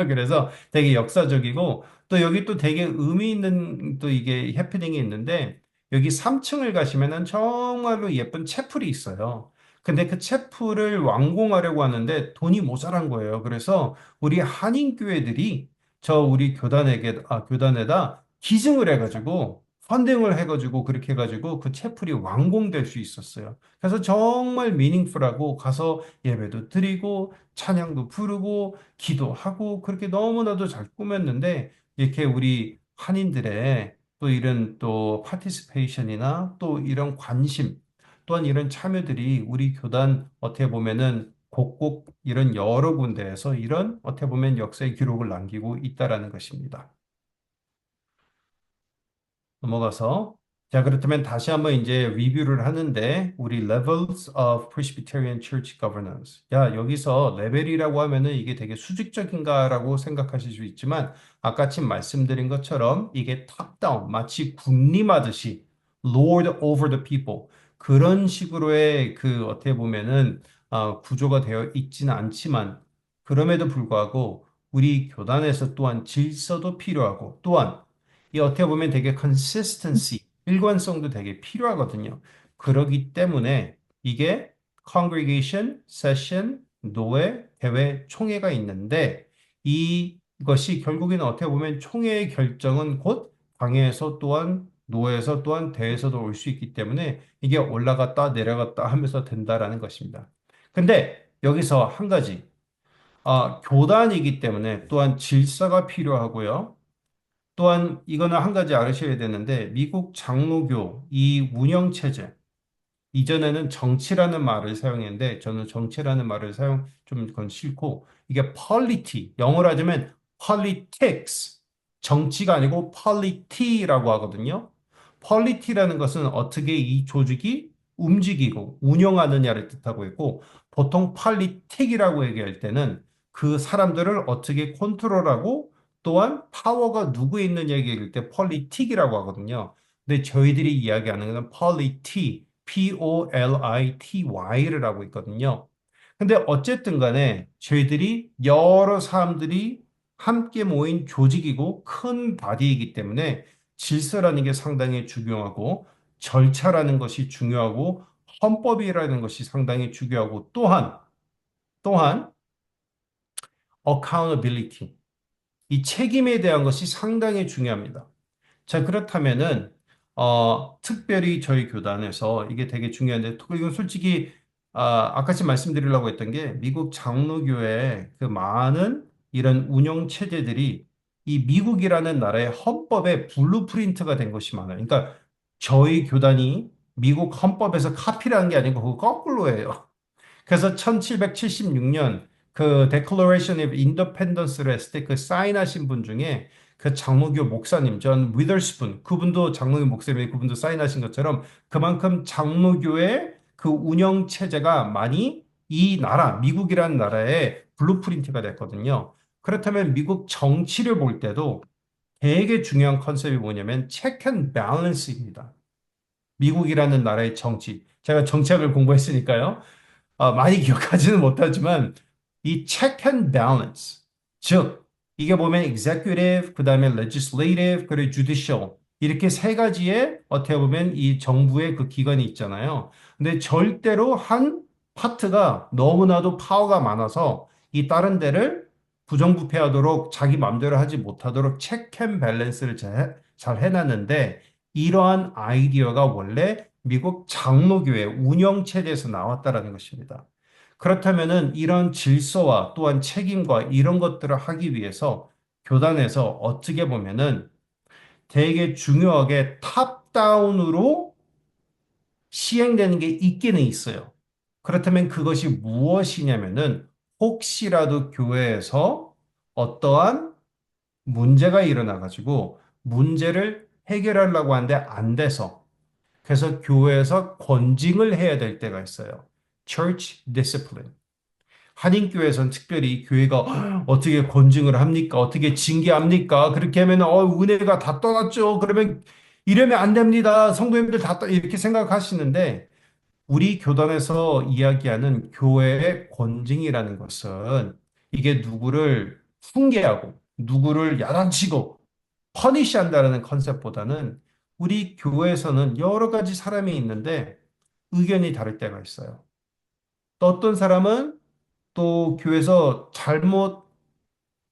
그래서 되게 역사적이고 또 여기 또 되게 의미 있는 또 이게 해프닝이 있는데 여기 3층을 가시면은 정말로 예쁜 채플이 있어요. 근데 그 채플을 완공하려고 하는데 돈이 모자란 거예요. 그래서 우리 한인교회들이 저 우리 교단에다 기증을 해가지고 펀딩을 해가지고 그렇게 해가지고 그 채플이 완공될 수 있었어요. 그래서 정말 미닝풀하고 가서 예배도 드리고 찬양도 부르고 기도하고 그렇게 너무나도 잘 꾸몄는데 이렇게 우리 한인들의 또 이런 또 파티시페이션이나 또 이런 관심 또한 이런 참여들이 우리 교단 어떻게 보면은 곳곳 이런 여러 군데에서 이런 어떻게 보면 역사의 기록을 남기고 있다라는 것입니다. 넘어가서 자 그렇다면 다시 한번 이제 리뷰를 하는데 우리 Levels of Presbyterian Church Governance 야 여기서 레벨이라고 하면은 이게 되게 수직적인가라고 생각하실 수 있지만 아까 침 말씀드린 것처럼 이게 탑다운 마치 군림하듯이 Lord over the people 그런 식으로의 그 어떻게 보면은 구조가 되어 있지는 않지만 그럼에도 불구하고 우리 교단에서 또한 질서도 필요하고 또한 이 어떻게 보면 되게 consistency, 일관성도 되게 필요하거든요. 그러기 때문에 이게 congregation, session, 노회, 대회, 총회가 있는데 이것이 결국에는 어떻게 보면 총회의 결정은 곧 당회에서 또한 노회에서 또한 대회에서도 올 수 있기 때문에 이게 올라갔다 내려갔다 하면서 된다라는 것입니다. 근데 여기서 한 가지, 교단이기 때문에 또한 질서가 필요하고요. 또한 이거는 한 가지 아셔야 되는데 미국 장로교 이 운영 체제 이전에는 정치라는 말을 사용했는데 저는 정치라는 말을 사용 좀 그건 싫고 이게 polity 영어로 하자면 politics 정치가 아니고 polity라고 하거든요. polity라는 것은 어떻게 이 조직이 움직이고 운영하느냐를 뜻하고 있고 보통 politic이라고 얘기할 때는 그 사람들을 어떻게 컨트롤하고 또한 파워가 누구에 있느냐 얘기할 때 politic이라고 하거든요. 근데 저희들이 이야기하는 것은 polity P-O-L-I-T-Y를 하고 있거든요. 근데 어쨌든 간에 저희들이 여러 사람들이 함께 모인 조직이고 큰 바디이기 때문에 질서라는 게 상당히 중요하고 절차라는 것이 중요하고 헌법이라는 것이 상당히 중요하고 또한 accountability 이 책임에 대한 것이 상당히 중요합니다. 자, 그렇다면은, 특별히 저희 교단에서 이게 되게 중요한데, 이건 솔직히, 아까 말씀드리려고 했던 게, 미국 장로교의 그 많은 이런 운영 체제들이 이 미국이라는 나라의 헌법의 블루프린트가 된 것이 많아요. 그러니까 저희 교단이 미국 헌법에서 카피를 한 게 아니고 그거 거꾸로예요. 그래서 1776년 그 Declaration of Independence를 했을 때 그 사인하신 분 중에 그 장로교 목사님 존 위더스푼 그분도 장로교 목사님이 그분도 사인하신 것처럼 그만큼 장로교의 그 운영 체제가 많이 이 나라 미국이라는 나라의 블루프린트가 됐거든요. 그렇다면 미국 정치를 볼 때도 되게 중요한 컨셉이 뭐냐면 체크 앤 밸런스입니다. 미국이라는 나라의 정치. 제가 정치학을 공부했으니까요. 많이 기억하지는 못하지만 이 check and balance 즉 이게 보면 executive 그다음에 legislative 그리고 judicial 이렇게 세 가지의 어떻게 보면 이 정부의 그 기관이 있잖아요. 근데 절대로 한 파트가 너무나도 파워가 많아서 이 다른 데를 부정부패하도록 자기 마음대로 하지 못하도록 체크 앤 밸런스를 잘 해놨는데 이러한 아이디어가 원래 미국 장로교회 운영 체제에서 나왔다라는 것입니다. 그렇다면은 이런 질서와 또한 책임과 이런 것들을 하기 위해서 교단에서 어떻게 보면은 되게 중요하게 탑다운으로 시행되는 게 있기는 있어요. 그렇다면 그것이 무엇이냐면은 혹시라도 교회에서 어떠한 문제가 일어나가지고 문제를 해결하려고 하는데 안 돼서 그래서 교회에서 권징을 해야 될 때가 있어요. Church discipline. 한인교회에서는 특별히 교회가 어떻게 권징을 합니까? 어떻게 징계합니까? 그렇게 하면 은혜가 다 떠났죠. 그러면 이러면 안 됩니다. 성도님들 이렇게 생각하시는데 우리 교단에서 이야기하는 교회의 권징이라는 것은 이게 누구를 훈계하고 누구를 야단치고 퍼니시한다라는 컨셉보다는 우리 교회에서는 여러 가지 사람이 있는데 의견이 다를 때가 있어요. 또 어떤 사람은 또 교회에서 잘못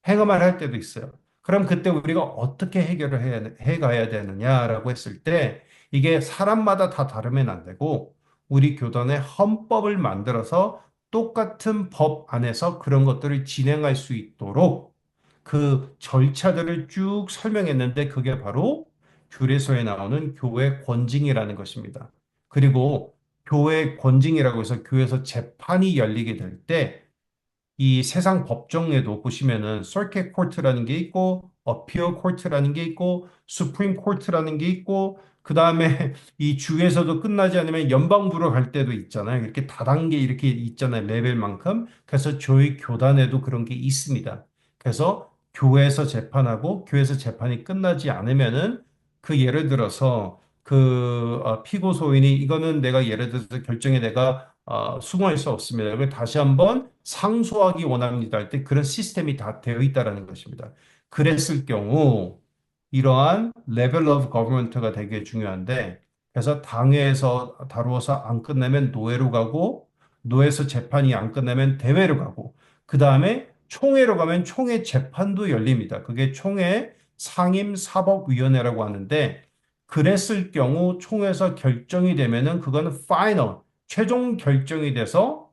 행함을 할 때도 있어요. 그럼 그때 우리가 어떻게 해결을 해가야 되느냐라고 했을 때 이게 사람마다 다 다르면 안 되고 우리 교단의 헌법을 만들어서 똑같은 법 안에서 그런 것들을 진행할 수 있도록 그 절차들을 쭉 설명했는데 그게 바로 규례서에 나오는 교회 권징이라는 것입니다. 그리고 교회 권징이라고 해서 교회에서 재판이 열리게 될때 이 세상 법정에도 보시면은 서킷 코트라는 게 있고 어피어 코트라는 게 있고 수프림 코트라는 게 있고 그다음에 이 주에서도 끝나지 않으면 연방부로 갈 때도 있잖아요. 이렇게 다단계 이렇게 있잖아요. 레벨만큼. 그래서 저희 교단에도 그런 게 있습니다. 그래서 교회에서 재판하고 교회에서 재판이 끝나지 않으면은 그 예를 들어서 그 피고 소인이 이거는 내가 예를 들어서 결정에 내가 수긍할 수 없습니다. 그걸 다시 한번 상소하기 원합니다 할 때 그런 시스템이 다 되어 있다라는 것입니다. 그랬을 경우 이러한 레벨 오브 거버먼트가 되게 중요한데 그래서 당회에서 다루어서 안 끝나면 노회로 가고 노회에서 재판이 안 끝나면 대회로 가고 그 다음에 총회로 가면 총회 재판도 열립니다. 그게 총회 상임사법위원회라고 하는데 그랬을 경우 총회에서 결정이 되면은 그거는 파이널 최종 결정이 돼서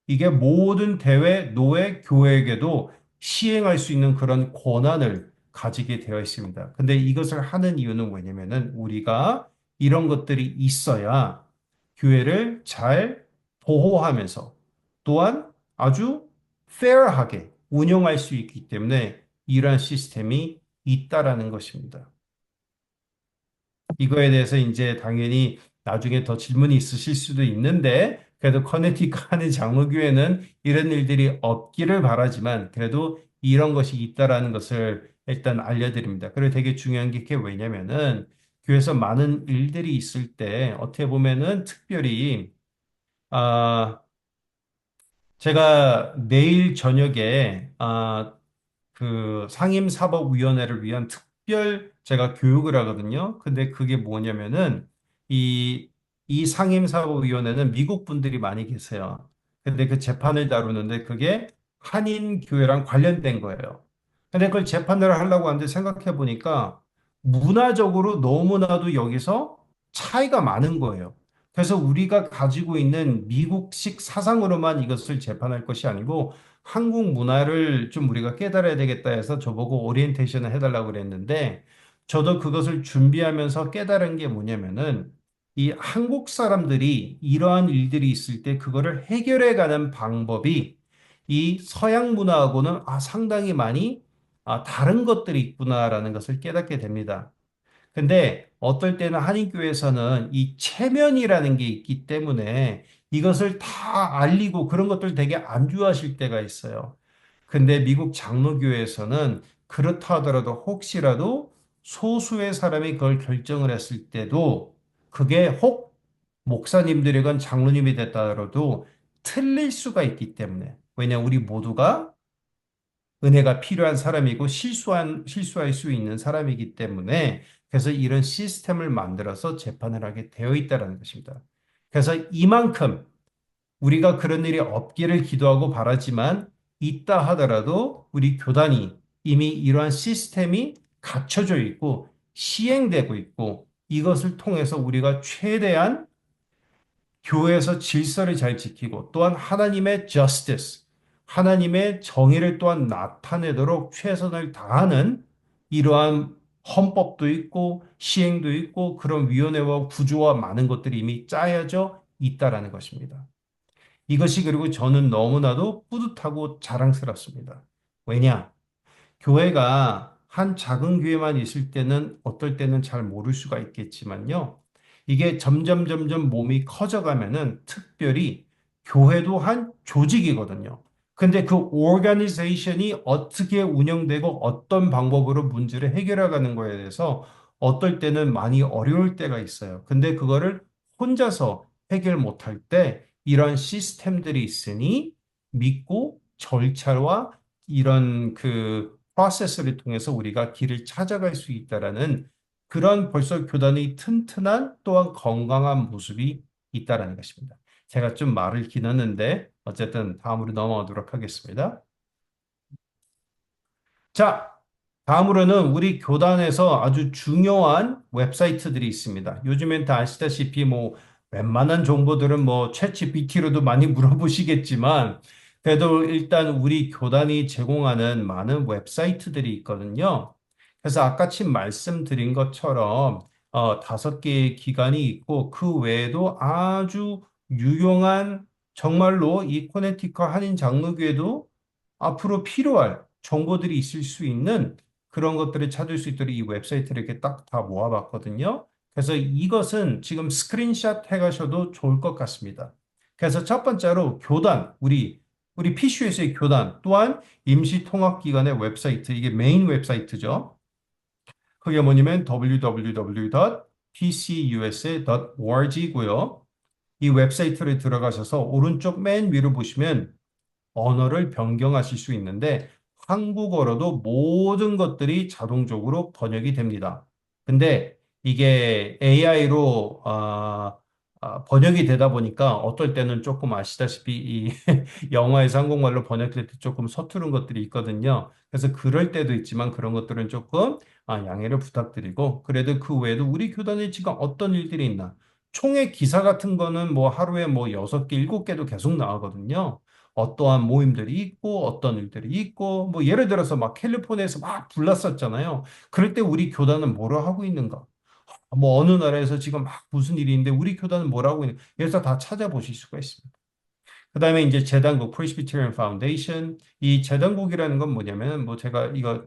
이게 모든 대회, 노회, 교회에게도 시행할 수 있는 그런 권한을 가지게 되어 있습니다. 근데 이것을 하는 이유는 뭐냐면은 우리가 이런 것들이 있어야 교회를 잘 보호하면서 또한 아주 페어하게 운영할 수 있기 때문에 이러한 시스템이 있다라는 것입니다. 이거에 대해서 이제 당연히 나중에 더 질문이 있으실 수도 있는데, 그래도 커네티컷 하는 장로교회는 이런 일들이 없기를 바라지만, 그래도 이런 것이 있다라는 것을 일단 알려드립니다. 그리고 되게 중요한 게 그게 왜냐면은, 교회에서 많은 일들이 있을 때, 어떻게 보면은 특별히, 아, 제가 내일 저녁에, 그 상임사법위원회를 위한 특별 제가 교육을 하거든요. 근데 그게 뭐냐면은 이, 이 상임사법위원회는 미국 분들이 많이 계세요. 근데 그 재판을 다루는데 그게 한인교회랑 관련된 거예요. 근데 그걸 재판을 하려고 하는데 생각해 보니까 문화적으로 너무나도 여기서 차이가 많은 거예요. 그래서 우리가 가지고 있는 미국식 사상으로만 이것을 재판할 것이 아니고 한국 문화를 좀 우리가 깨달아야 되겠다 해서 저보고 오리엔테이션을 해달라고 그랬는데 저도 그것을 준비하면서 깨달은 게 뭐냐면은 이 한국 사람들이 이러한 일들이 있을 때 그거를 해결해 가는 방법이 이 서양 문화하고는 상당히 많이 다른 것들이 있구나라는 것을 깨닫게 됩니다. 근데 어떨 때는 한인교회에서는 이 체면이라는 게 있기 때문에 이것을 다 알리고 그런 것들 되게 안 좋아하실 때가 있어요. 근데 미국 장로교회에서는 그렇다 하더라도 혹시라도 소수의 사람이 그걸 결정을 했을 때도 그게 혹 목사님들이건 장로님이 됐다 하더라도 틀릴 수가 있기 때문에 왜냐 우리 모두가 은혜가 필요한 사람이고 실수할 수 있는 사람이기 때문에 그래서 이런 시스템을 만들어서 재판을 하게 되어 있다는 것입니다. 그래서 이만큼 우리가 그런 일이 없기를 기도하고 바라지만 있다 하더라도 우리 교단이 이미 이러한 시스템이 갖춰져 있고 시행되고 있고 이것을 통해서 우리가 최대한 교회에서 질서를 잘 지키고 또한 하나님의 justice, 하나님의 정의를 또한 나타내도록 최선을 다하는 이러한 헌법도 있고 시행도 있고 그런 위원회와 구조와 많은 것들이 이미 짜여져 있다라는 것입니다. 이것이 그리고 저는 너무나도 뿌듯하고 자랑스럽습니다. 왜냐? 교회가 한 작은 교회만 있을 때는 어떨 때는 잘 모를 수가 있겠지만요. 이게 점점 몸이 커져가면은 특별히 교회도 한 조직이거든요. 근데 그 오르가니제이션이 어떻게 운영되고 어떤 방법으로 문제를 해결해가는 거에 대해서 어떨 때는 많이 어려울 때가 있어요. 근데 그거를 혼자서 해결 못할 때 이런 시스템들이 있으니 믿고 절차와 이런 그 프로세스를 통해서 우리가 길을 찾아갈 수 있다라는 그런 벌써 교단의 튼튼한 또한 건강한 모습이 있다라는 것입니다. 제가 좀 말을 길었는데 어쨌든 다음으로 넘어가도록 하겠습니다. 자, 다음으로는 우리 교단에서 아주 중요한 웹사이트들이 있습니다. 요즘엔 다 아시다시피 뭐 웬만한 정보들은 뭐 챗GPT로도 많이 물어보시겠지만 그래도 일단 우리 교단이 제공하는 많은 웹사이트들이 있거든요. 그래서 아까 침 말씀드린 것처럼 5개의 기관이 있고 그 외에도 아주 유용한 정말로 이 코네티컷 한인 장로교에도 앞으로 필요할 정보들이 있을 수 있는 그런 것들을 찾을 수 있도록 이 웹사이트를 이렇게 딱 다 모아봤거든요. 그래서 이것은 지금 스크린샷 해가셔도 좋을 것 같습니다. 그래서 첫 번째로 교단, 우리 PCUS의 교단 또한 임시통합기관의 웹사이트, 이게 메인 웹사이트죠. 그게 뭐냐면 www.pcusa.org고요. 이 웹사이트를 들어가셔서 오른쪽 맨 위로 보시면 언어를 변경하실 수 있는데 한국어로도 모든 것들이 자동적으로 번역이 됩니다. 근데 이게 AI로 번역이 되다 보니까 어떨 때는 조금 아시다시피 이 영어에서 한국말로 번역될 때 조금 서투른 것들이 있거든요. 그래서 그럴 때도 있지만 그런 것들은 조금 양해를 부탁드리고 그래도 그 외에도 우리 교단에 지금 어떤 일들이 있나 총회 기사 같은 거는 뭐 하루에 뭐 6개, 7개도 계속 나오거든요. 어떠한 모임들이 있고 어떤 일들이 있고 뭐 예를 들어서 막 캘리포니아에서 막 불났었잖아요. 그럴 때 우리 교단은 뭐라 하고 있는가? 뭐 어느 나라에서 지금 막 무슨 일이 있는데 우리 교단은 뭐라고 있는가? 그래서 다 찾아보실 수가 있습니다. 그다음에 이제 재단국 Presbyterian Foundation 이 재단국이라는 건 뭐냐면 뭐 제가 이거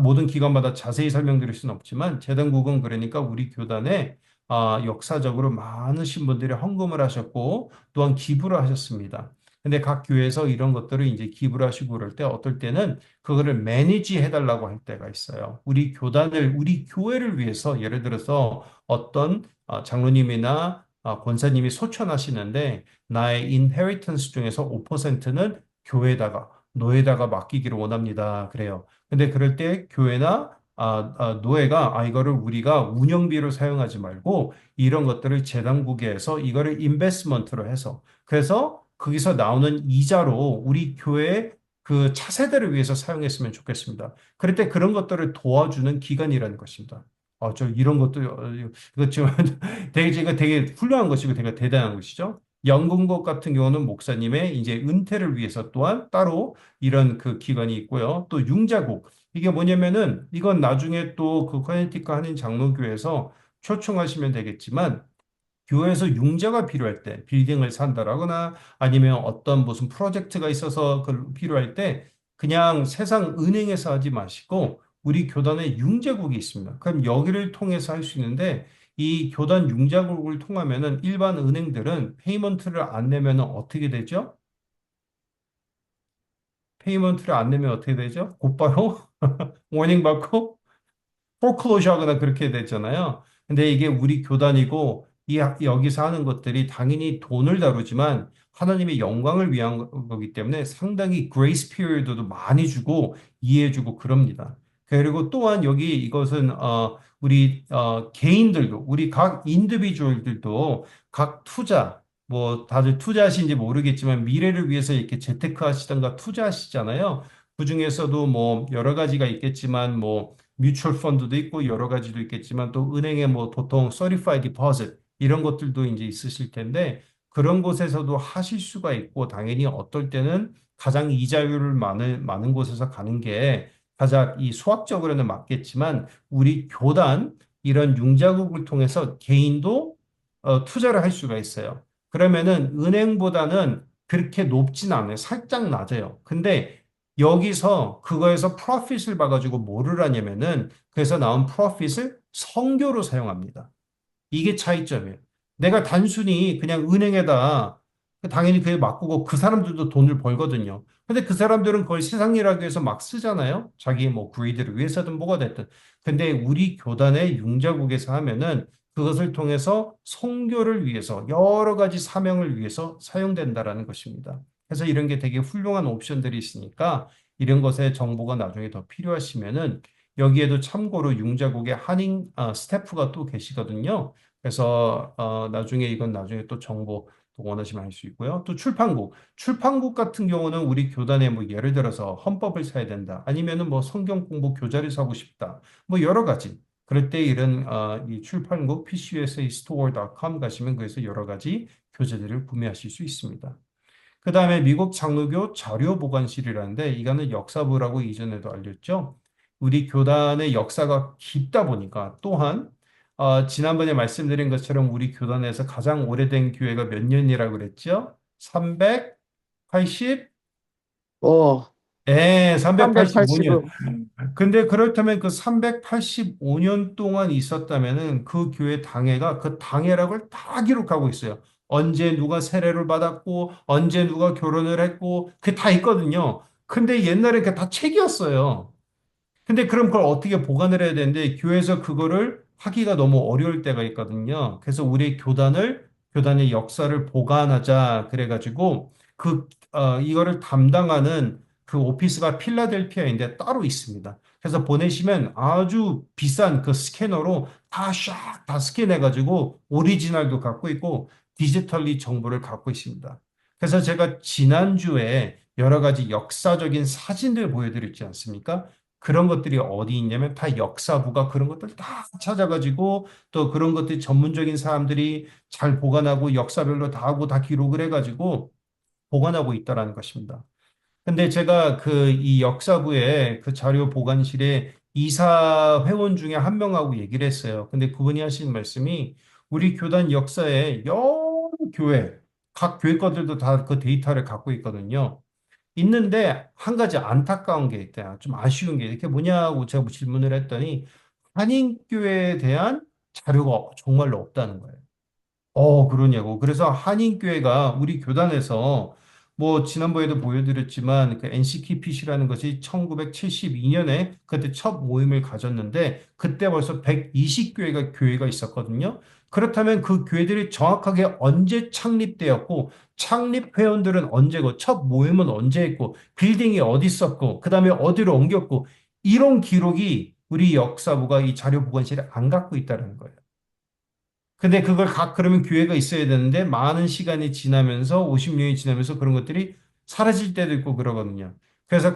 모든 기관마다 자세히 설명드릴 수는 없지만 재단국은 그러니까 우리 교단에 역사적으로 많으신 분들이 헌금을 하셨고 또한 기부를 하셨습니다. 근데 각 교회에서 이런 것들을 이제 기부를 하시고 그럴 때 어떨 때는 그거를 매니지 해달라고 할 때가 있어요. 우리 교단을 우리 교회를 위해서 예를 들어서 어떤 장로님이나 권사님이 소천하시는데 나의 인헤리턴스 중에서 5%는 교회에다가 노예에다가 맡기기를 원합니다. 그래요. 근데 그럴 때 교회나 노예가 이거를 우리가 운영비로 사용하지 말고 이런 것들을 재단국에서 이거를 인베스먼트로 해서 그래서 거기서 나오는 이자로 우리 교회 그 차세대를 위해서 사용했으면 좋겠습니다. 그럴 때 그런 것들을 도와주는 기관이라는 것입니다. 저 이런 것도 이거 지금 되게 훌륭한 것이고 되게 대단한 것이죠. 영국국 같은 경우는 목사님의 이제 은퇴를 위해서 또한 따로 이런 그 기관이 있고요. 또 융자국 이게 뭐냐면은 이건 나중에 또 그 커네티컷 한인 장로교에서 초청하시면 되겠지만 교회에서 융자가 필요할 때 빌딩을 산다라거나 아니면 어떤 무슨 프로젝트가 있어서 그 필요할 때 그냥 세상 은행에서 하지 마시고 우리 교단에 융자국이 있습니다. 그럼 여기를 통해서 할 수 있는데 이 교단 융자국을 통하면은 일반 은행들은 페이먼트를 안 내면은 어떻게 되죠? 페이먼트를 안 내면 어떻게 되죠? 곧바로 워닝 받고 포클로저 하거나 그렇게 됐잖아요. 근데 이게 우리 교단이고 여기서 하는 것들이 당연히 돈을 다루지만 하나님의 영광을 위한 거기 때문에 상당히 그레이스 피리어드도 많이 주고 이해해주고 그럽니다. 그리고 또한 여기 이것은 우리 개인들도 우리 각 인디비주얼들도 각 투자 뭐 다들 투자하신지 모르겠지만 미래를 위해서 이렇게 재테크 하시던가 투자하시잖아요. 그중에서도 뭐 여러 가지가 있겠지만 뭐 뮤추얼 펀드도 있고 여러 가지도 있겠지만 또 은행에 뭐 보통 certified deposit 이런 것들도 이제 있으실 텐데 그런 곳에서도 하실 수가 있고 당연히 어떨 때는 가장 이자율을 많은 곳에서 가는 게 가장 이 수학적으로는 맞겠지만 우리 교단 이런 융자국을 통해서 개인도 투자를 할 수가 있어요. 그러면은 은행보다는 그렇게 높진 않아요. 살짝 낮아요. 근데 여기서 그거에서 프로핏을 봐가지고 뭐를 하냐면은 그래서 나온 프로핏을 성교로 사용합니다. 이게 차이점이에요. 내가 단순히 그냥 은행에다 당연히 그게 맞고 그 사람들도 돈을 벌거든요. 근데 그 사람들은 그걸 세상 일하기 위해서 막 쓰잖아요. 자기 뭐 그리드를 위해서든 뭐가 됐든. 근데 우리 교단의 융자국에서 하면은 그것을 통해서 선교를 위해서 여러 가지 사명을 위해서 사용된다라는 것입니다. 그래서 이런 게 되게 훌륭한 옵션들이 있으니까 이런 것에 정보가 나중에 더 필요하시면은 여기에도 참고로 융자국의 한인 스태프가 또 계시거든요. 그래서 나중에 이건 나중에 또 정보 또 원하시면 할 수 있고요. 또 출판국. 출판국 같은 경우는 우리 교단에 뭐 예를 들어서 헌법을 사야 된다. 아니면은 뭐 성경 공부 교재를 사고 싶다. 뭐 여러 가지. 그럴 때 이런 이 출판국 pcusastore.com 가시면 거기서 여러 가지 교재들을 구매하실 수 있습니다. 그 다음에 미국 장로교 자료보관실이라는데 이거는 역사부라고 이전에도 알렸죠. 우리 교단의 역사가 깊다 보니까 또한 지난번에 말씀드린 것처럼 우리 교단에서 가장 오래된 교회가 몇 년이라고 그랬죠? 380? 어, 예, 385년. 380은, 근데 그렇다면 그 385년 동안 있었다면은 그 교회 당회가 그 당회락을 다 기록하고 있어요. 언제 누가 세례를 받았고, 언제 누가 결혼을 했고, 그게 다 있거든요. 근데 옛날에 그게 다 책이었어요. 근데 그럼 그걸 어떻게 보관을 해야 되는데 교회에서 그거를 하기가 너무 어려울 때가 있거든요. 그래서 우리 교단의 역사를 보관하자 그래가지고 이거를 담당하는 그 오피스가 필라델피아인데 따로 있습니다. 그래서 보내시면 아주 비싼 그 스캐너로 다 스캔해가지고 오리지널도 갖고 있고 디지털리 정보를 갖고 있습니다. 그래서 제가 지난주에 여러 가지 역사적인 사진들 보여드렸지 않습니까? 그런 것들이 어디 있냐면 다 역사부가 그런 것들 다 찾아가지고 또 그런 것들 전문적인 사람들이 잘 보관하고 역사별로 다 하고 다 기록을 해가지고 보관하고 있다라는 것입니다. 근데 제가 그 이 역사부의 그 자료 보관실에 이사 회원 중에 한 명하고 얘기를 했어요. 근데 그분이 하신 말씀이 우리 교단 역사에 여러 교회, 각 교회 것들도 다 그 데이터를 갖고 있거든요. 있는데 한 가지 안타까운 게 있다. 좀 아쉬운 게 이렇게 뭐냐고 제가 질문을 했더니 한인교회에 대한 자료가 정말로 없다는 거예요. 그러냐고. 그래서 한인교회가 우리 교단에서 뭐 지난번에도 보여드렸지만 그 NCKPC라는 것이 1972년에 그때 첫 모임을 가졌는데 그때 벌써 120교회가 있었거든요. 그렇다면 그 교회들이 정확하게 언제 창립되었고 창립 회원들은 언제고 첫 모임은 언제 했고 빌딩이 어디 있었고 그다음에 어디로 옮겼고 이런 기록이 우리 역사부가 이 자료 보관실에 안 갖고 있다는 거예요. 근데 그러면 교회가 있어야 되는데 많은 시간이 지나면서 50년이 지나면서 그런 것들이 사라질 때도 있고 그러거든요. 그래서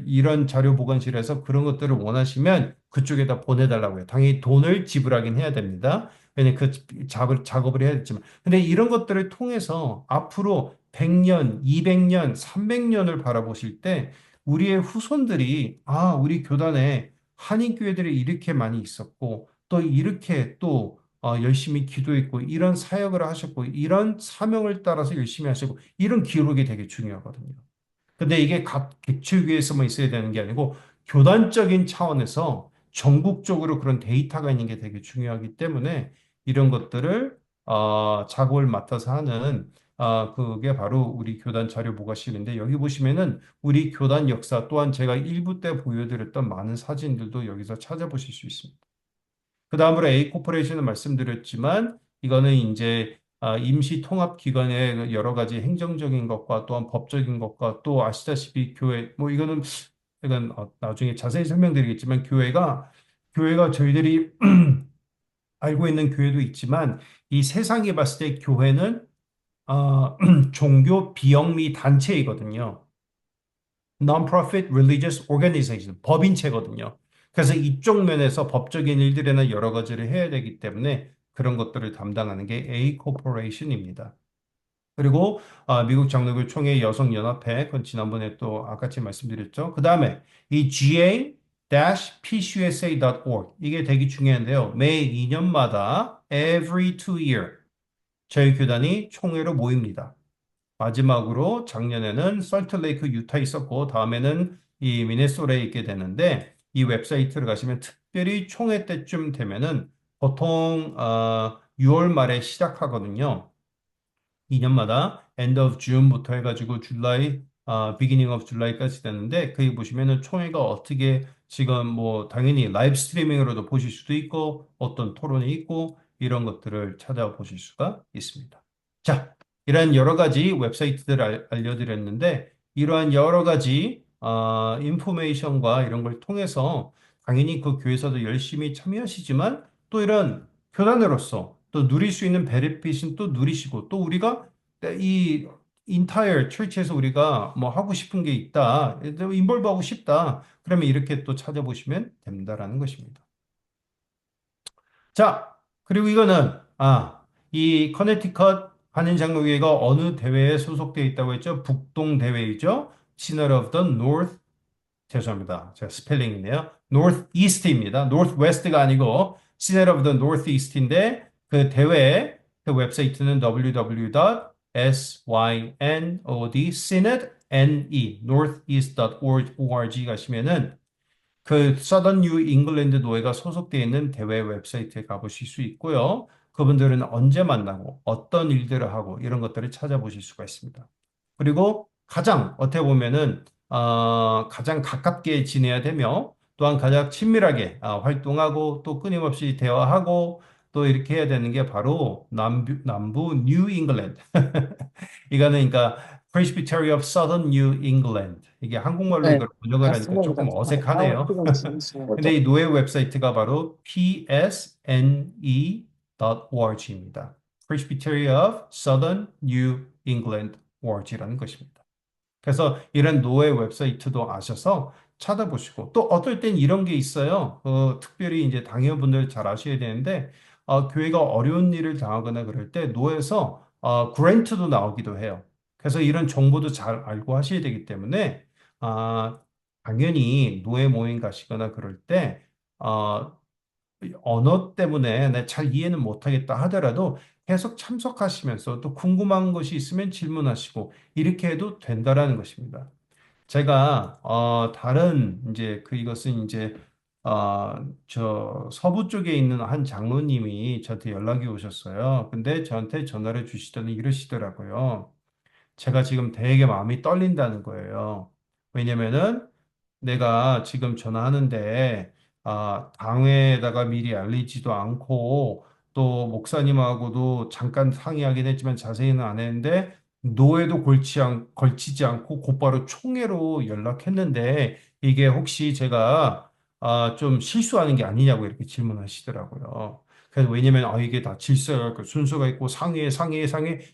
이런 자료 보관실에서 그런 것들을 원하시면 그쪽에다 보내달라고 해요. 당연히 돈을 지불하긴 해야 됩니다. 왜냐면 작업을 해야 되지만. 근데 이런 것들을 통해서 앞으로 100년, 200년, 300년을 바라보실 때 우리의 후손들이 우리 교단에 한인교회들이 이렇게 많이 있었고 또 이렇게 또 열심히 기도했고 이런 사역을 하셨고 이런 사명을 따라서 열심히 하시고 이런 기록이 되게 중요하거든요. 근데 이게 각 개척교회에서만 있어야 되는 게 아니고 교단적인 차원에서 전국적으로 그런 데이터가 있는 게 되게 중요하기 때문에 이런 것들을 작업을 맡아서 하는 그게 바로 우리 교단 자료 보관실인데 여기 보시면은 우리 교단 역사 또한 제가 일부 때 보여드렸던 많은 사진들도 여기서 찾아보실 수 있습니다. 그 다음으로 A 코퍼레이션은 말씀드렸지만 이거는 이제 임시 통합 기관의 여러 가지 행정적인 것과 또한 법적인 것과 또 아시다시피 교회 뭐 이건 나중에 자세히 설명드리겠지만 교회가 저희들이 알고 있는 교회도 있지만 이 세상에 봤을 때 교회는 종교 비영리 단체이거든요. Non-profit religious organization, 법인체거든요. 그래서 이쪽 면에서 법적인 일들이나 여러 가지를 해야 되기 때문에 그런 것들을 담당하는 게 A Corporation입니다. 그리고 미국 장로교 총회 여성연합회, 그건 지난번에 또 아까지 말씀드렸죠. 그 다음에 이 ga-pcusa.org 이게 되게 중요한데요. 매 2년마다 every 2 year 저희 교단이 총회로 모입니다. 마지막으로 작년에는 솔트레이크 유타에 있었고 다음에는 이 미네소타에 있게 되는데 이 웹사이트를 가시면 특별히 총회 때쯤 되면은 보통 6월 말에 시작하거든요. 2년마다 end of June부터 해가지고 beginning of July까지 되는데 거기 보시면은 총회가 어떻게 지금 뭐 당연히 라이브 스트리밍으로도 보실 수도 있고 어떤 토론이 있고 이런 것들을 찾아보실 수가 있습니다. 자, 이런 여러 가지 웹사이트들을 알려드렸는데 이러한 여러 가지 인포메이션과 이런 걸 통해서 당연히 그 교회에서도 열심히 참여하시지만 또 이런 교단으로서 또 누릴 수 있는 베네핏은 또 누리시고 또 우리가 이 entire church에서 우리가 뭐 하고 싶은 게 있다, 인볼브 하고 싶다. 그러면 이렇게 또 찾아보시면 된다라는 것입니다. 자, 그리고 이거는 이 커네티컷 한인장로교회가 어느 대회에 소속되어 있다고 했죠? 북동 대회이죠. Synod of the North, 죄송합니다. 제가 스펠링이네요. Northeast입니다. Northwest가 아니고 Synod of the Northeast인데 그 대회 그 웹사이트는 www.synod synod northeast.org 가시면은 그 서던 뉴 잉글랜드 노회가 소속되어 있는 대회 웹사이트에 가보실 수 있고요. 그분들은 언제 만나고 어떤 일들을 하고 이런 것들을 찾아보실 수가 있습니다. 그리고 가장 어떻게 보면은 가장 가깝게 지내야 되며 또한 가장 친밀하게 활동하고 또 끊임없이 대화하고 또 이렇게 해야 되는 게 바로 남부 뉴 잉글랜드. 이거는 그러니까 Presbytery of Southern New England. 이게 한국말로 네, 이걸 번역을 하니까 봤습니다. 조금 어색하네요. 지금 재밌는 근데 거죠. 이 노예 웹사이트가 바로 psne.org입니다. Presbytery of Southern New England org라는 것입니다. 그래서 이런 노예 웹사이트도 아셔서 찾아보시고 또 어떨 땐 이런 게 있어요. 특별히 이제 당회원분들 잘 아셔야 되는데 교회가 어려운 일을 당하거나 그럴 때 노예에서 그랜트도 나오기도 해요. 그래서 이런 정보도 잘 알고 하셔야 되기 때문에 아, 당연히 노예 모임 가시거나 그럴 때 어, 언어 때문에 잘 이해는 못하겠다 하더라도 계속 참석하시면서 또 궁금한 것이 있으면 질문하시고 이렇게 해도 된다라는 것입니다. 제가 다른 이제 이것은 이제 저 서부 쪽에 있는 한 장로님이 저한테 연락이 오셨어요. 근데 저한테 전화를 주시더니 이러시더라고요. 제가 지금 되게 마음이 떨린다는 거예요. 왜냐면은 내가 지금 전화하는데 당회에다가 미리 알리지도 않고 또 목사님하고도 잠깐 상의하긴 했지만 자세히는 안 했는데 노예도 걸치지 않고 곧바로 총회로 연락했는데 이게 혹시 제가 좀 실수하는 게 아니냐고 이렇게 질문하시더라고요. 그래서 왜냐면 이게 다 질서가 있고 순서가 있고 상위에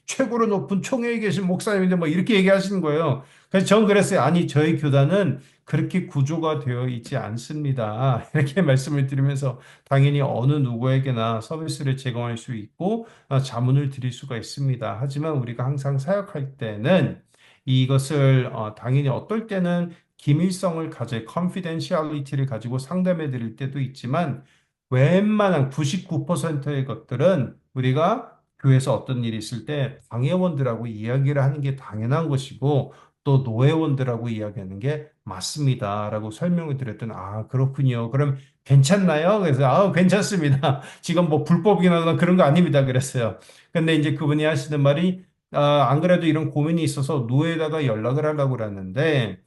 최고로 높은 총회에 계신 목사님인데 뭐 이렇게 얘기하시는 거예요. 그래서 전 그랬어요. 아니 저희 교단은 그렇게 구조가 되어 있지 않습니다. 이렇게 말씀을 드리면서 당연히 어느 누구에게나 서비스를 제공할 수 있고 자문을 드릴 수가 있습니다. 하지만 우리가 항상 사역할 때는 이것을 당연히 어떨 때는 기밀성을 가져 confidentiality를 가지고 상담해 드릴 때도 있지만 웬만한 99%의 것들은 우리가 교회에서 어떤 일이 있을 때 방해원들하고 이야기를 하는 게 당연한 것이고 또 노회원들하고 이야기하는 게 맞습니다라고 설명을 드렸더니 그렇군요. 그럼 괜찮나요? 그래서 괜찮습니다. 지금 뭐 불법이나 그런 거 아닙니다. 그랬어요. 근데 이제 그분이 하시는 말이 안 그래도 이런 고민이 있어서 노회에다가 연락을 하려고 그랬는데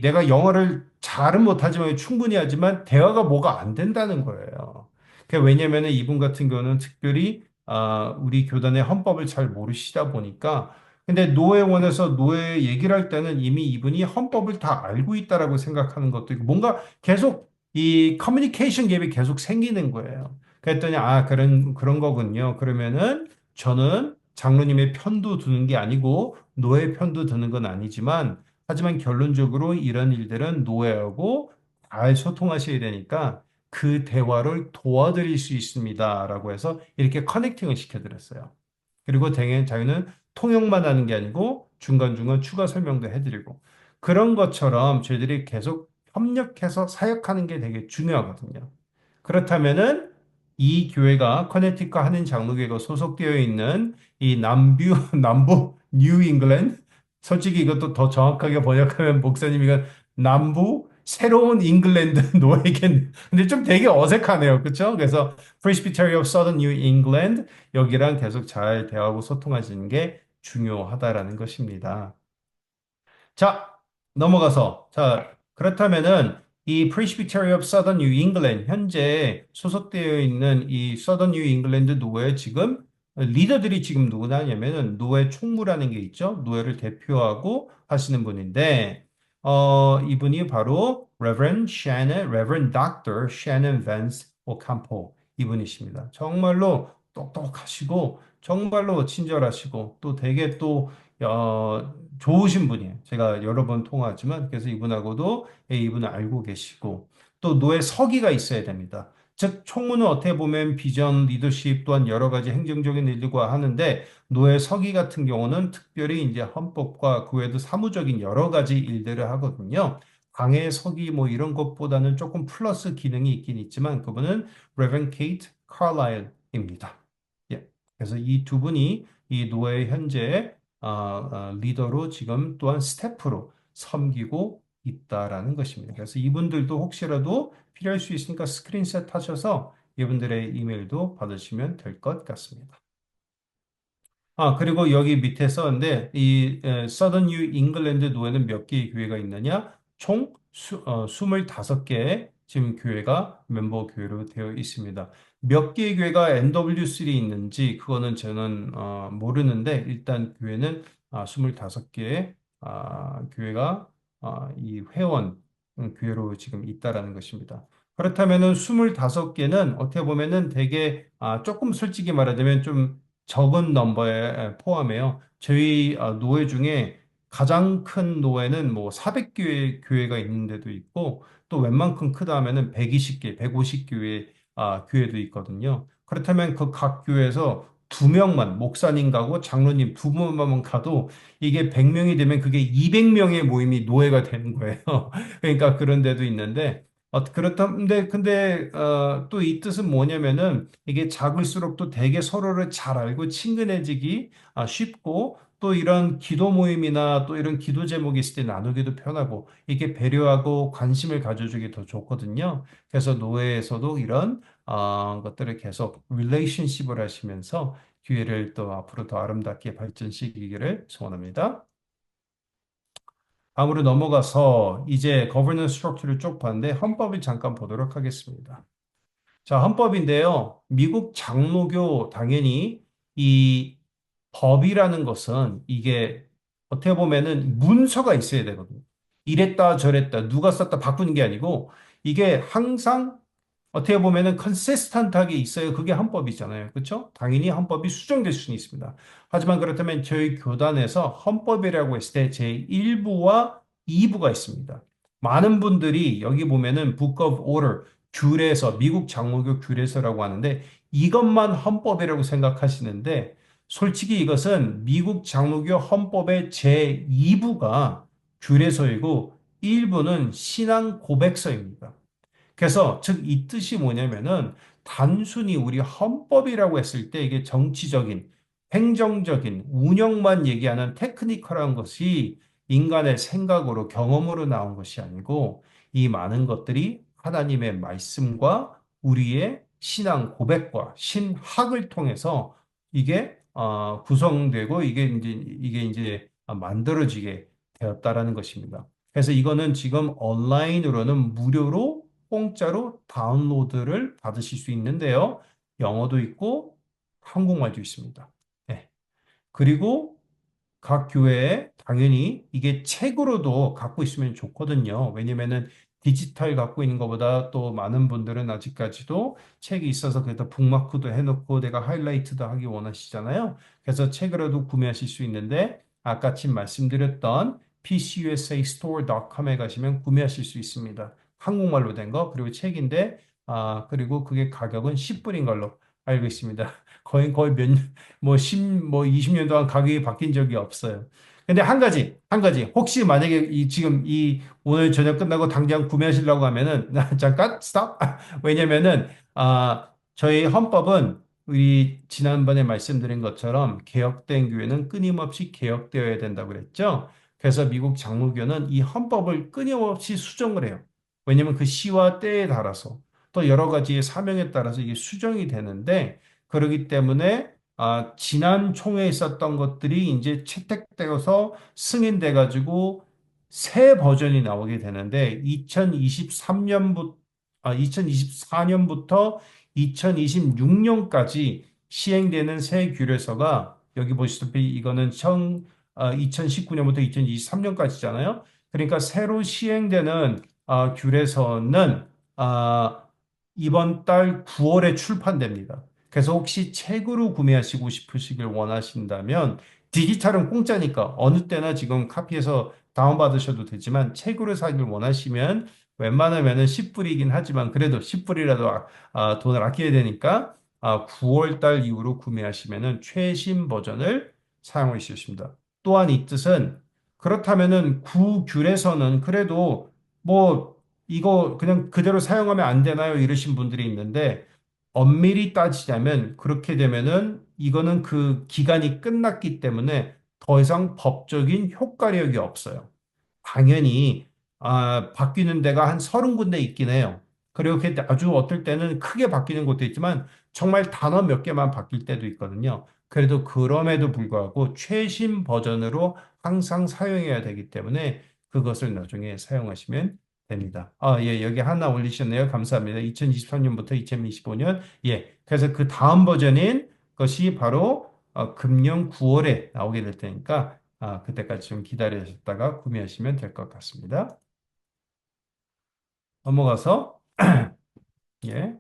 내가 영어를 잘은 못하지만 충분히 하지만 대화가 뭐가 안 된다는 거예요. 왜냐면은 이분 같은 경우는 특별히 우리 교단의 헌법을 잘 모르시다 보니까 근데 노회원에서 노회 얘기를 할 때는 이미 이분이 헌법을 다 알고 있다라고 생각하는 것도 있고 뭔가 계속 이 커뮤니케이션 갭이 계속 생기는 거예요. 그랬더니 그런 거군요. 그러면은 저는 장로님의 편도 두는 게 아니고 노예 편도 드는 건 아니지만 하지만 결론적으로 이런 일들은 노예하고 잘 소통하셔야 되니까 그 대화를 도와드릴 수 있습니다라고 해서 이렇게 커넥팅을 시켜드렸어요. 그리고 자기는 통역만 하는 게 아니고 중간중간 추가 설명도 해드리고 그런 것처럼 저희들이 계속 협력해서 사역하는 게 되게 중요하거든요. 그렇다면은 이 교회가 커네티컷 한인 장로교회가 소속되어 있는 이 남부 뉴 잉글랜드 솔직히 이것도 더 정확하게 번역하면 목사님 이건 남부 새로운 잉글랜드 노예겐 근데 좀 되게 어색하네요. 그렇죠? 그래서 Presbytery of Southern New England 여기랑 계속 잘 대화하고 소통하시는 게 중요하다라는 것입니다. 자, 넘어가서. 자, 그렇다면은 이 Presbytery of Southern New England 현재 소속되어 있는 이 Southern New England 노회 지금 리더들이 지금 누구냐면은 노회 총무라는 게 있죠. 노회를 대표하고 하시는 분인데 이분이 바로 Reverend Dr. Shannon Vance Ocampo 이분이십니다. 정말로 똑똑하시고 정말로 친절하시고 또 되게 또 좋으신 분이에요. 제가 여러 번 통화하지만 그래서 이분하고도 이분을 알고 계시고 또 노예 서기가 있어야 됩니다. 즉 총무는 어떻게 보면 비전, 리더십 또한 여러 가지 행정적인 일들과 하는데 노예 서기 같은 경우는 특별히 이제 헌법과 그 외에도 사무적인 여러 가지 일들을 하거든요. 강의 서기 뭐 이런 것보다는 조금 플러스 기능이 있긴 있지만 그분은 레ቨ런 케이트 칼라일입니다. 예. 그래서 이 두 분이 이 노예 현재 리더로 지금 또한 스태프로 섬기고 있다라는 것입니다. 그래서 이분들도 혹시라도 필요할 수 있으니까 스크린샷 하셔서 이분들의 이메일도 받으시면 될 것 같습니다. 그리고 여기 밑에 썼는데, 서던 뉴 잉글랜드 노회는 몇 개의 교회가 있느냐? 총 25개의 지금 교회가 멤버 교회로 되어 있습니다. 몇 개의 교회가 NW3 있는지, 그거는 저는, 모르는데, 일단 교회는 25개의, 교회가, 이 회원, 교회로 지금 있다라는 것입니다. 그렇다면은 25개는 어떻게 보면은 되게, 조금 솔직히 말하자면 좀 적은 넘버에 포함해요. 저희 노회 중에 가장 큰 노회는 뭐 400교회 교회가 있는 데도 있고 또 웬만큼 크다 하면은 120개, 150교회 교회도 있거든요. 그렇다면 그 각 교회에서 두 명만 목사님 가고 장로님 두 분만 가도 이게 100명이 되면 그게 200명의 모임이 노회가 되는 거예요. 그러니까 그런 데도 있는데 그렇다는데 근데 또 이 뜻은 뭐냐면은 이게 작을수록 또 되게 서로를 잘 알고 친근해지기 쉽고 또 이런 기도 모임이나 또 이런 기도 제목이 있을 때 나누기도 편하고 이게 배려하고 관심을 가져주기 더 좋거든요. 그래서 노회에서도 이런 것들을 계속 릴레이션십을 하시면서 기회를 또 앞으로 더 아름답게 발전시키기를 소원합니다. 다음으로 넘어가서 이제 거버넌스 스트럭처를 쭉 봤는데 헌법을 잠깐 보도록 하겠습니다. 자, 헌법인데요. 미국 장로교 당연히 이 법이라는 것은 이게 어떻게 보면은 문서가 있어야 되거든요. 이랬다 저랬다 누가 썼다 바꾸는 게 아니고 이게 항상 어떻게 보면은 컨시스턴트하게 있어요. 그게 헌법이잖아요. 그렇죠? 당연히 헌법이 수정될 수는 있습니다. 하지만 그렇다면 저희 교단에서 헌법이라고 했을 때 제1부와 2부가 있습니다. 많은 분들이 여기 보면은 Book of Order, 규례서, 미국 장로교 규례서라고 하는데 이것만 헌법이라고 생각하시는데 솔직히 이것은 미국 장로교 헌법의 제2부가 규례서이고 1부는 신앙 고백서입니다. 그래서 즉 이 뜻이 뭐냐면은 단순히 우리 헌법이라고 했을 때 이게 정치적인, 행정적인, 운영만 얘기하는 테크니컬한 것이 인간의 생각으로 경험으로 나온 것이 아니고 이 많은 것들이 하나님의 말씀과 우리의 신앙 고백과 신학을 통해서 이게 구성되고 이게 이제 만들어지게 되었다라는 것입니다. 그래서 이거는 지금 온라인으로는 무료로 공짜로 다운로드를 받으실 수 있는데요. 영어도 있고 한국말도 있습니다. 네. 그리고 각 교회에 당연히 이게 책으로도 갖고 있으면 좋거든요. 왜냐면은 디지털 갖고 있는 것보다 또 많은 분들은 아직까지도 책이 있어서 그래도 북마크도 해놓고 내가 하이라이트도 하기 원하시잖아요. 그래서 책으로도 구매하실 수 있는데 아까 침 말씀드렸던 pcusastore.com에 가시면 구매하실 수 있습니다. 한국말로 된 거, 그리고 책인데, 그리고 그게 가격은 10불인 걸로 알고 있습니다. 거의 뭐 20년 동안 가격이 바뀐 적이 없어요. 근데 한 가지, 혹시 만약에 지금 오늘 저녁 끝나고 당장 구매하시려고 하면은, 잠깐, 스탑. 왜냐면은, 저희 헌법은 우리 지난번에 말씀드린 것처럼 개혁된 교회는 끊임없이 개혁되어야 된다고 그랬죠. 그래서 미국 장로교는 이 헌법을 끊임없이 수정을 해요. 왜냐면 그 시와 때에 따라서 또 여러 가지의 사명에 따라서 이게 수정이 되는데 그러기 때문에 지난 총회에 있었던 것들이 이제 채택되어서 승인돼 가지고 새 버전이 나오게 되는데 2023년부터 2024년부터 2026년까지 시행되는 새 규례서가 여기 보시다시피 이거는 2019년부터 2023년까지잖아요. 그러니까 새로 시행되는 규례서는 이번 달 9월에 출판됩니다. 그래서 혹시 책으로 구매하시고 싶으시길 원하신다면 디지털은 공짜니까 어느 때나 지금 카피해서 다운받으셔도 되지만 책으로 사길 원하시면 웬만하면은 10불이긴 하지만 그래도 10불이라도 돈을 아껴야 되니까 9월 달 이후로 구매하시면은 최신 버전을 사용할 수 있습니다. 또한 이 뜻은 그렇다면은 구귤에서는 그래도 뭐 이거 그냥 그대로 사용하면 안 되나요? 이러신 분들이 있는데 엄밀히 따지자면 그렇게 되면은 이거는 그 기간이 끝났기 때문에 더 이상 법적인 효과력이 없어요. 당연히 바뀌는 데가 한 30군데 있긴 해요. 그리고 그게 아주 어떨 때는 크게 바뀌는 곳도 있지만 정말 단어 몇 개만 바뀔 때도 있거든요. 그래도 그럼에도 불구하고 최신 버전으로 항상 사용해야 되기 때문에 그것을 나중에 사용하시면 됩니다. 예, 여기 하나 올리셨네요. 감사합니다. 2023년부터 2025년. 예, 그래서 그 다음 버전인 것이 바로 금년 9월에 나오게 될 테니까 그때까지 좀 기다리셨다가 구매하시면 될 것 같습니다. 넘어가서, 예.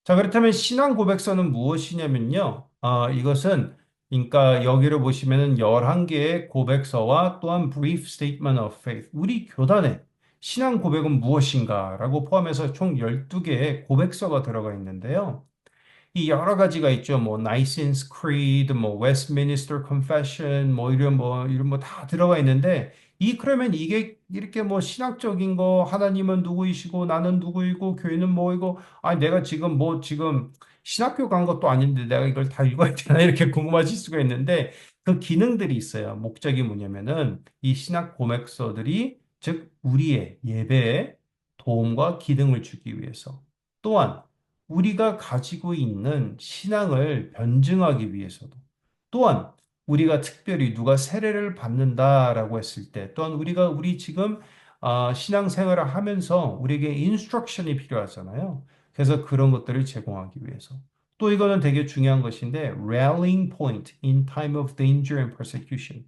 자, 그렇다면 신앙 고백서는 무엇이냐면요. 이것은, 그러니까 여기를 보시면은 11개의 고백서와 또한 brief statement of faith. 우리 교단의 신앙 고백은 무엇인가? 라고 포함해서 총 12개의 고백서가 들어가 있는데요. 이 여러 가지가 있죠. 뭐 Nice's Creed, 뭐 Westminster Confession, 뭐 이런 뭐 다 들어가 있는데 그러면 이게 이렇게 뭐 신학적인 거 하나님은 누구이시고 나는 누구이고 교회는 뭐이고 내가 지금 뭐 지금 신학교 간 것도 아닌데 내가 이걸 다 읽어야 되나 이렇게 궁금하실 수가 있는데 그 기능들이 있어요. 목적이 뭐냐면은 이 신학 고백서들이 즉 우리의 예배에 도움과 기능을 주기 위해서 또한 우리가 가지고 있는 신앙을 변증하기 위해서도 또한 우리가 특별히 누가 세례를 받는다라고 했을 때 또한 우리 지금 신앙생활을 하면서 우리에게 인스트럭션이 필요하잖아요. 그래서 그런 것들을 제공하기 위해서 또 이거는 되게 중요한 것인데 rallying point in time of danger and persecution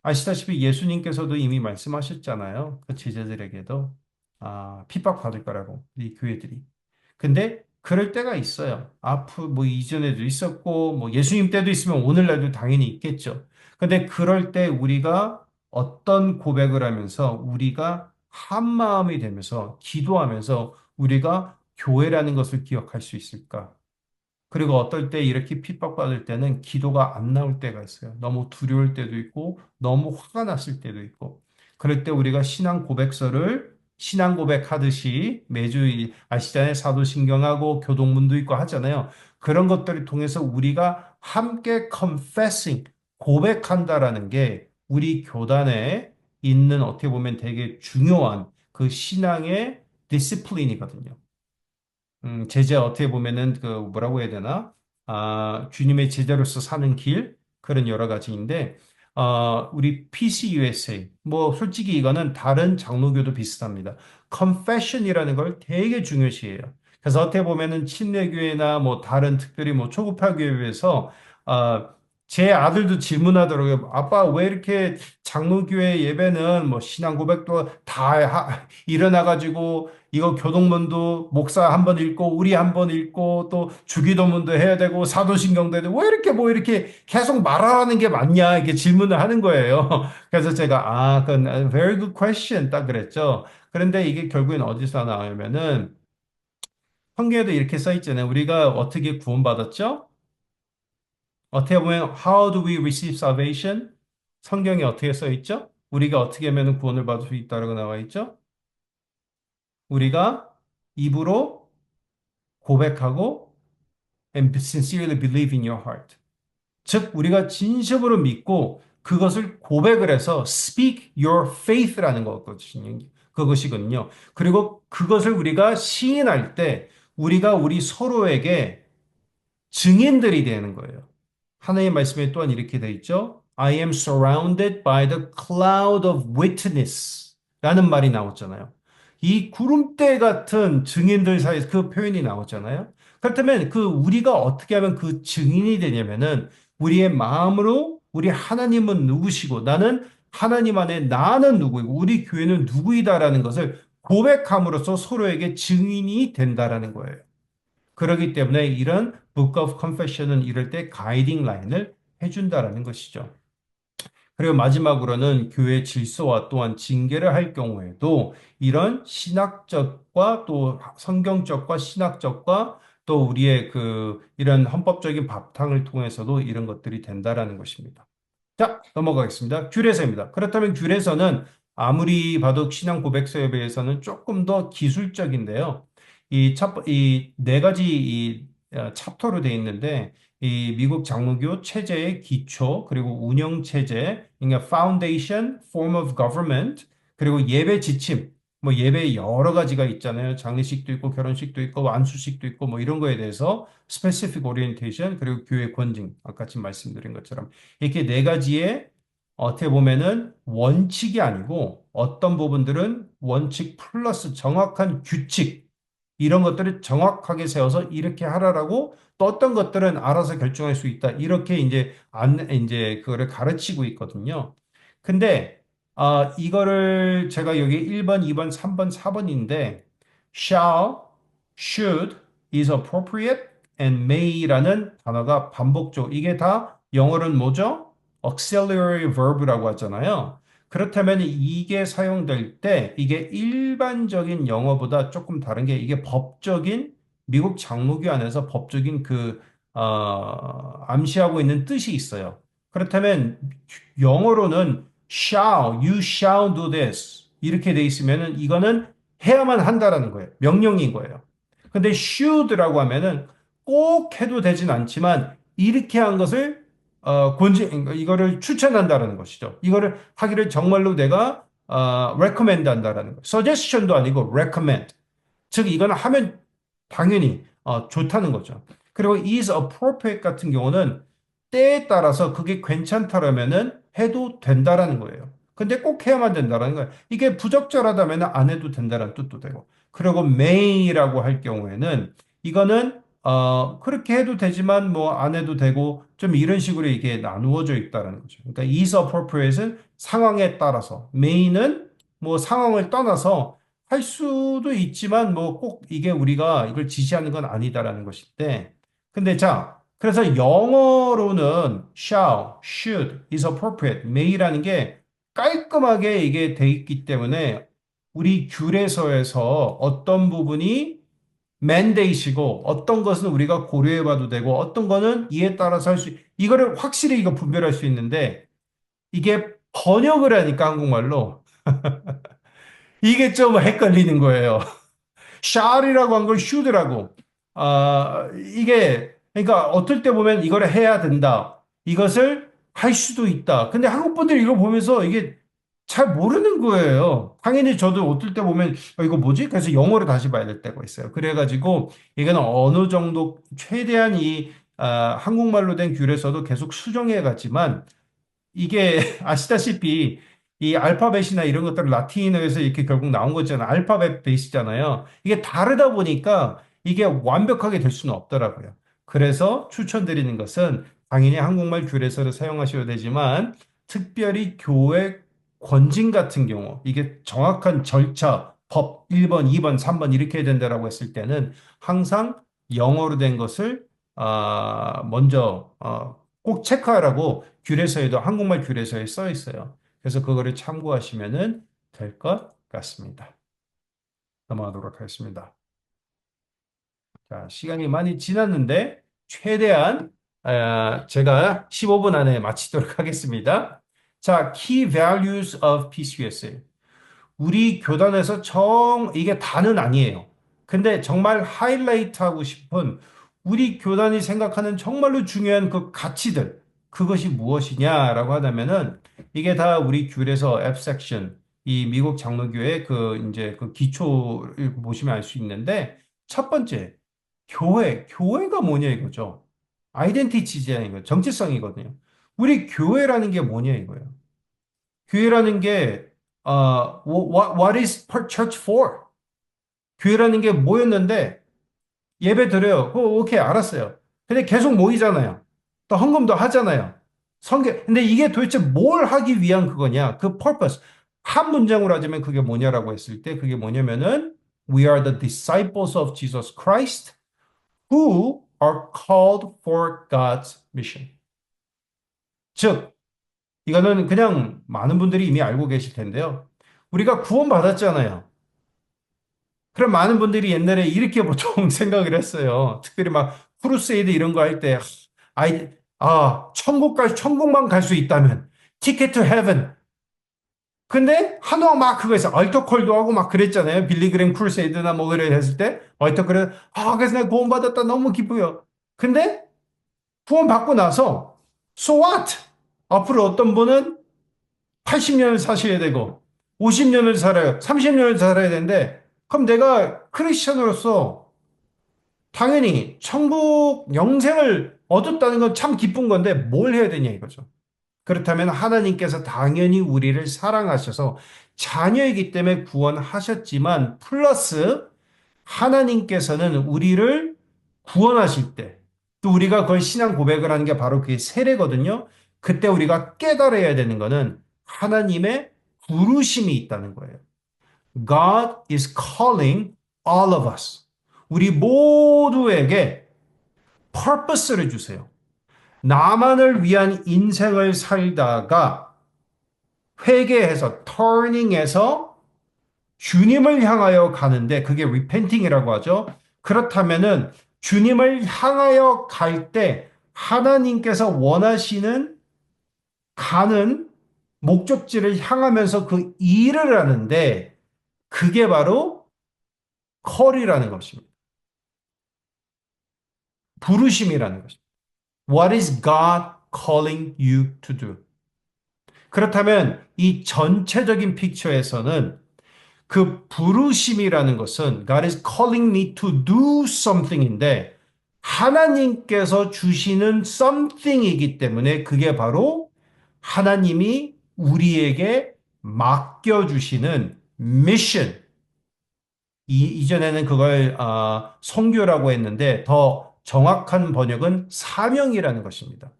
아시다시피 예수님께서도 이미 말씀하셨잖아요. 그 제자들에게도 핍박받을 거라고 이 교회들이 근데 그럴 때가 있어요. 뭐 이전에도 있었고 뭐 예수님 때도 있으면 오늘날도 당연히 있겠죠. 근데 그럴 때 우리가 어떤 고백을 하면서 우리가 한 마음이 되면서 기도하면서 우리가 교회라는 것을 기억할 수 있을까? 그리고 어떨 때 이렇게 핍박받을 때는 기도가 안 나올 때가 있어요. 너무 두려울 때도 있고, 너무 화가 났을 때도 있고. 그럴 때 우리가 신앙 고백하듯이 매주 아시잖아요. 사도신경하고 교동문도 있고 하잖아요. 그런 것들을 통해서 우리가 함께 confessing, 고백한다라는 게 우리 교단에 있는 어떻게 보면 되게 중요한 그 신앙의 디시플린이거든요. 제재 어떻게 보면은 그 뭐라고 해야 되나? 주님의 제자로서 사는 길 그런 여러 가지인데 우리 PCUSA 뭐 솔직히 이거는 다른 장로교도 비슷합니다. confession이라는 걸 되게 중요시해요. 그래서 어떻게 보면은 침례교회나 뭐 다른 특별히 뭐 초급파 교회에서 아, 제 아들도 질문하더라고요. 아빠 왜 이렇게 장로교회 예배는 뭐 신앙 고백도 다 일어나가지고 이거 교동문도 목사 한 번 읽고 우리 한 번 읽고 또 주기도문도 해야 되고 사도신경도 해야 되고 왜 이렇게 뭐 이렇게 계속 말하라는 게 맞냐 이렇게 질문을 하는 거예요. 그래서 제가 그건 very good question 딱 그랬죠. 그런데 이게 결국엔 어디서 나오냐면은 성경에도 이렇게 써 있잖아요. 우리가 어떻게 구원받았죠? 어떻게 보면 how do we receive salvation? 성경에 어떻게 써 있죠? 우리가 어떻게 하면 구원을 받을 수 있다라고 나와 있죠? 우리가 입으로 고백하고 and sincerely believe in your heart. 즉, 우리가 진심으로 믿고 그것을 고백을 해서 speak your faith라는 것거든요. 그것이거든요. 그리고 그것을 우리가 시인할 때 우리가 우리 서로에게 증인들이 되는 거예요. 하나님의 말씀에 또한 이렇게 되어 있죠. I am surrounded by the cloud of witness 라는 말이 나왔잖아요. 이 구름대 같은 증인들 사이에서 그 표현이 나왔잖아요. 그렇다면 우리가 어떻게 하면 그 증인이 되냐면은 우리의 마음으로 우리 하나님은 누구시고 나는 하나님 안에 나는 누구이고 우리 교회는 누구이다라는 것을 고백함으로써 서로에게 증인이 된다라는 거예요. 그렇기 때문에 이런 Book of Confession은 이럴 때 가이딩 라인을 해준다라는 것이죠. 그리고 마지막으로는 교회 질서와 또한 징계를 할 경우에도 이런 신학적과 또 성경적과 신학적과 또 우리의 이런 헌법적인 바탕을 통해서도 이런 것들이 된다라는 것입니다. 자, 넘어가겠습니다. 규례서입니다. 그렇다면 규례서는 아무리 봐도 신앙 고백서에 비해서는 조금 더 기술적인데요. 이 네 가지 챕터로 되어 있는데, 이 미국 장로교 체제의 기초, 그리고 운영 체제, 그러니까 foundation, form of government, 그리고 예배 지침, 뭐 예배 여러 가지가 있잖아요. 장례식도 있고 결혼식도 있고 안수식도 있고 뭐 이런 거에 대해서 specific orientation, 그리고 교회 권징, 아까 지금 말씀드린 것처럼 이렇게 네 가지의 어떻게 보면은 원칙이 아니고 어떤 부분들은 원칙 플러스 정확한 규칙 이런 것들을 정확하게 세워서 이렇게 하라라고 또 어떤 것들은 알아서 결정할 수 있다. 이렇게 이제 그거를 가르치고 있거든요. 근데 이거를 제가 여기 1번, 2번, 3번, 4번인데 shall, should, is appropriate and may라는 단어가 반복적. 이게 다 영어로는 뭐죠? auxiliary verb라고 하잖아요. 그렇다면 이게 사용될 때 이게 일반적인 영어보다 조금 다른 게 이게 법적인 미국 장로교 안에서 법적인 암시하고 있는 뜻이 있어요. 그렇다면 영어로는 shall, you shall do this 이렇게 돼 있으면은 이거는 해야만 한다라는 거예요. 명령인 거예요. 근데 should라고 하면은 꼭 해도 되진 않지만 이렇게 한 것을 이거를 추천한다라는 것이죠. 이거를 하기를 정말로 내가 recommend 한다라는 거. suggestion도 아니고 recommend. 즉 이거는 하면 당연히 좋다는 거죠. 그리고 is appropriate 같은 경우는 때에 따라서 그게 괜찮다라면은 해도 된다라는 거예요. 근데 꼭 해야만 된다라는 거예요. 이게 부적절하다면 안 해도 된다는 뜻도 되고. 그리고 may라고 할 경우에는 이거는 그렇게 해도 되지만 뭐 안 해도 되고 좀 이런 식으로 이게 나누어져 있다는 거죠. 그러니까 is appropriate은 상황에 따라서 may는 뭐 상황을 떠나서 할 수도 있지만 뭐 꼭 이게 우리가 이걸 지시하는 건 아니다라는 것인데 근데 자 그래서 영어로는 shall, should, is appropriate, may라는 게 깔끔하게 이게 돼 있기 때문에 우리 규례서에서 어떤 부분이 mandate이고 어떤 것은 우리가 고려해 봐도 되고 어떤 거는 이에 따라서 할 수, 이거를 확실히 이거 분별할 수 있는데 이게 번역을 하니까 한국말로 이게 좀 헷갈리는 거예요. shall이라고 한 걸 should라고. 이게, 그러니까 어떨 때 보면 이거를 해야 된다. 이것을 할 수도 있다. 근데 한국 분들이 이거 보면서 이게 잘 모르는 거예요. 당연히 저도 어떨 때 보면 이거 뭐지? 그래서 영어로 다시 봐야 될 때가 있어요. 그래가지고 이거는 어느 정도 최대한 한국말로 된 귤에서도 계속 수정해 갔지만 이게 아시다시피 이 알파벳이나 이런 것들은 라틴어에서 이렇게 결국 나온 거잖아요. 알파벳 베이스잖아요. 이게 다르다 보니까 이게 완벽하게 될 수는 없더라고요. 그래서 추천드리는 것은 당연히 한국말 규례서를 사용하셔야 되지만 특별히 교회 권징 같은 경우 이게 정확한 절차, 법 1번, 2번, 3번 이렇게 해야 된다라고 했을 때는 항상 영어로 된 것을 먼저 꼭 체크하라고 규례서에도 한국말 규례서에 써 있어요. 그래서 그거를 참고하시면 될 것 같습니다. 넘어가도록 하겠습니다. 자, 시간이 많이 지났는데 최대한 제가 15분 안에 마치도록 하겠습니다. 자, Key Values of PCUSA. 우리 교단에서 이게 다는 아니에요. 근데 정말 하이라이트 하고 싶은 우리 교단이 생각하는 정말로 중요한 그 가치들, 그것이 무엇이냐라고 하다면은 이게 다 우리 귤에서 F 섹션, 이 미국 장로교의 이제 그 기초를 보시면 알 수 있는데 첫 번째, 교회가 뭐냐 이거죠. 아이덴티티잖아요, 이거. 정체성이거든요. 우리 교회라는 게 뭐냐 이거예요. 교회라는 게 what is church for? 교회라는 게 뭐였는데 예배 드려요. 오케이 알았어요. 근데 계속 모이잖아요. 또 헌금도 하잖아요. 근데 이게 도대체 뭘 하기 위한 그거냐? 그 purpose. 한 문장으로 하자면 그게 뭐냐라고 했을 때 그게 뭐냐면은 We are the disciples of Jesus Christ who are called for God's mission. 즉, 이거는 그냥 많은 분들이 이미 알고 계실 텐데요. 우리가 구원받았잖아요. 그럼 많은 분들이 옛날에 이렇게 보통 생각을 했어요. 특별히 막 크루세이드 이런 거 할 때, 천국만 갈 수 있다면, 티켓 투 헤븐. 근데 한동안 막 그거에서 얼터콜도 하고 막 그랬잖아요. 빌리그램 크루세이드나 뭐 그래 했을 때, 얼터콜, 그래서 내가 구원받았다. 너무 기뻐요. 근데 구원받고 나서, so what? 앞으로 어떤 분은 80년을 사셔야 되고 50년을 살아요. 30년을 살아야 되는데 그럼 내가 크리스천으로서 당연히 천국 영생을 얻었다는 건 참 기쁜 건데 뭘 해야 되냐 이거죠. 그렇다면 하나님께서 당연히 우리를 사랑하셔서 자녀이기 때문에 구원하셨지만 플러스 하나님께서는 우리를 구원하실 때 또 우리가 그걸 신앙 고백을 하는 게 바로 그게 세례거든요. 그때 우리가 깨달아야 되는 거는 하나님의 부르심이 있다는 거예요. God is calling all of us. 우리 모두에게 purpose를 주세요. 나만을 위한 인생을 살다가 회개해서 turning해서 주님을 향하여 가는데 그게 repenting이라고 하죠. 그렇다면은 주님을 향하여 갈 때 하나님께서 원하시는 가는 목적지를 향하면서 그 일을 하는데 그게 바로 컬이라는 것입니다. 부르심이라는 것입니다. What is God calling you to do? 그렇다면 이 전체적인 픽처에서는 그 부르심이라는 것은 God is calling me to do something인데 하나님께서 주시는 something이기 때문에 그게 바로 하나님이 우리에게 맡겨주시는 mission. 이전에는 그걸 성교라고 했는데 더 정확한 번역은 사명이라는 것입니다.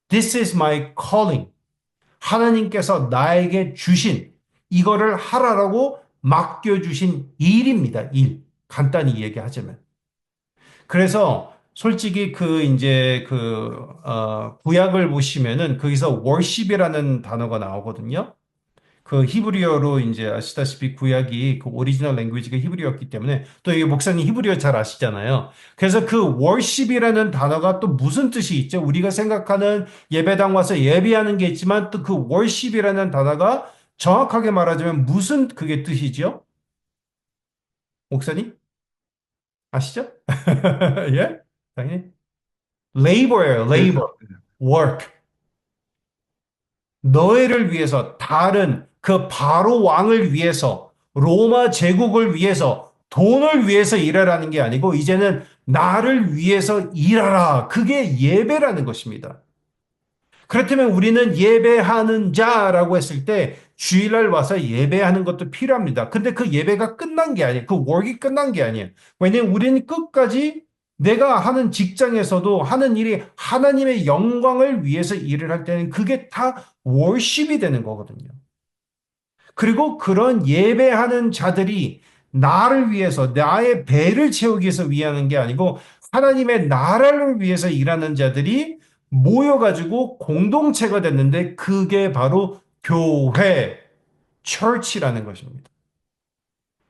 This is my calling. 하나님께서 나에게 주신 이거를 하라라고 맡겨주신 일입니다. 일. 간단히 얘기하자면. 그래서 솔직히 구약을 보시면은 거기서 worship이라는 단어가 나오거든요. 그 히브리어로 이제 아시다시피 구약이 그 오리지널 랭귀지가 히브리어였기 때문에 또 이게 목사님 히브리어 잘 아시잖아요. 그래서 그 worship이라는 단어가 또 무슨 뜻이 있죠? 우리가 생각하는 예배당 와서 예배하는 게 있지만 또 그 worship이라는 단어가 정확하게 말하자면 무슨 그게 뜻이죠? 목사님 아시죠? 예? 당연히 labor예요. labor. work. 너희를 위해서 다른 그 바로 왕을 위해서 로마 제국을 위해서 돈을 위해서 일하라는 게 아니고 이제는 나를 위해서 일하라. 그게 예배라는 것입니다. 그렇다면 우리는 예배하는 자라고 했을 때 주일날 와서 예배하는 것도 필요합니다. 근데 그 예배가 끝난 게 아니에요. 그 work이 끝난 게 아니에요. 왜냐면 우리는 끝까지 내가 하는 직장에서도 하는 일이 하나님의 영광을 위해서 일을 할 때는 그게 다 worship이 되는 거거든요. 그리고 그런 예배하는 자들이 나를 위해서 나의 배를 채우기 위해서 위하는 게 아니고 하나님의 나라를 위해서 일하는 자들이 모여가지고 공동체가 됐는데 그게 바로 교회, church라는 것입니다.